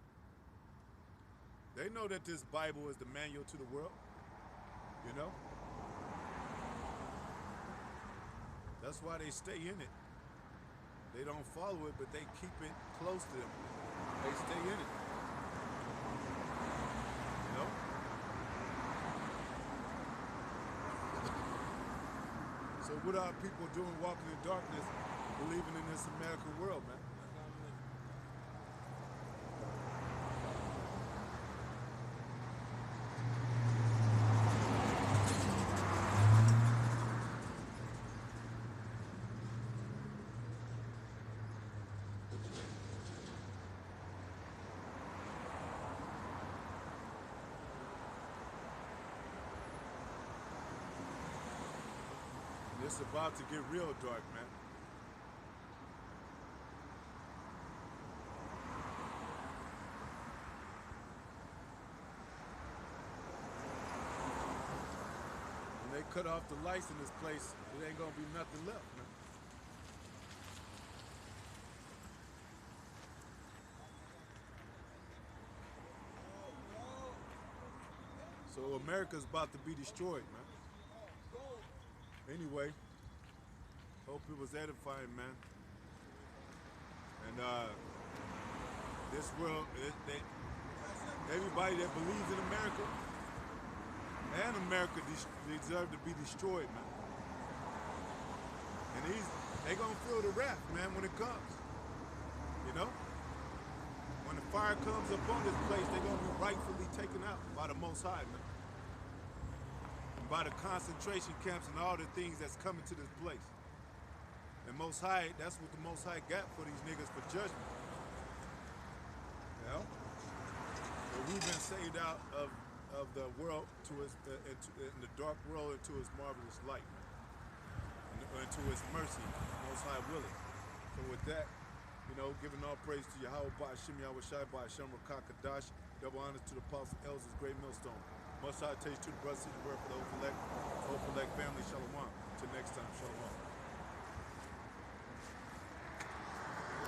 They know that this Bible is the manual to the world, you know? That's why they stay in it. They don't follow it, but they keep it close to them. They stay in it, you know? So what are people doing walking in darkness, believing in this American world, man? It's about to get real dark, man. When they cut off the lights in this place, it ain't gonna be nothing left, man. So America's about to be destroyed, man. Anyway, hope it was edifying, man. And this world, everybody that believes in America and America deserve to be destroyed, man. And they gonna feel the wrath, man, when it comes. You know? When the fire comes upon this place, they're gonna be rightfully taken out by the Most High, man. By the concentration camps and all the things that's coming to this place. And Most High, that's what the Most High got for these niggas for judgment. You know? But we've been saved out of the world to its, in the dark world into its marvelous light. Into its mercy, Most High willing. So with that, you know, giving all praise to Yahweh Ba'ashim Yahweh Shai Ba'ashim Rakakadash, double honors to the Apostle Elders, great millstone. Most High takes to the brothers, the word for the OkLA family. Shalom. Till next time, shalom.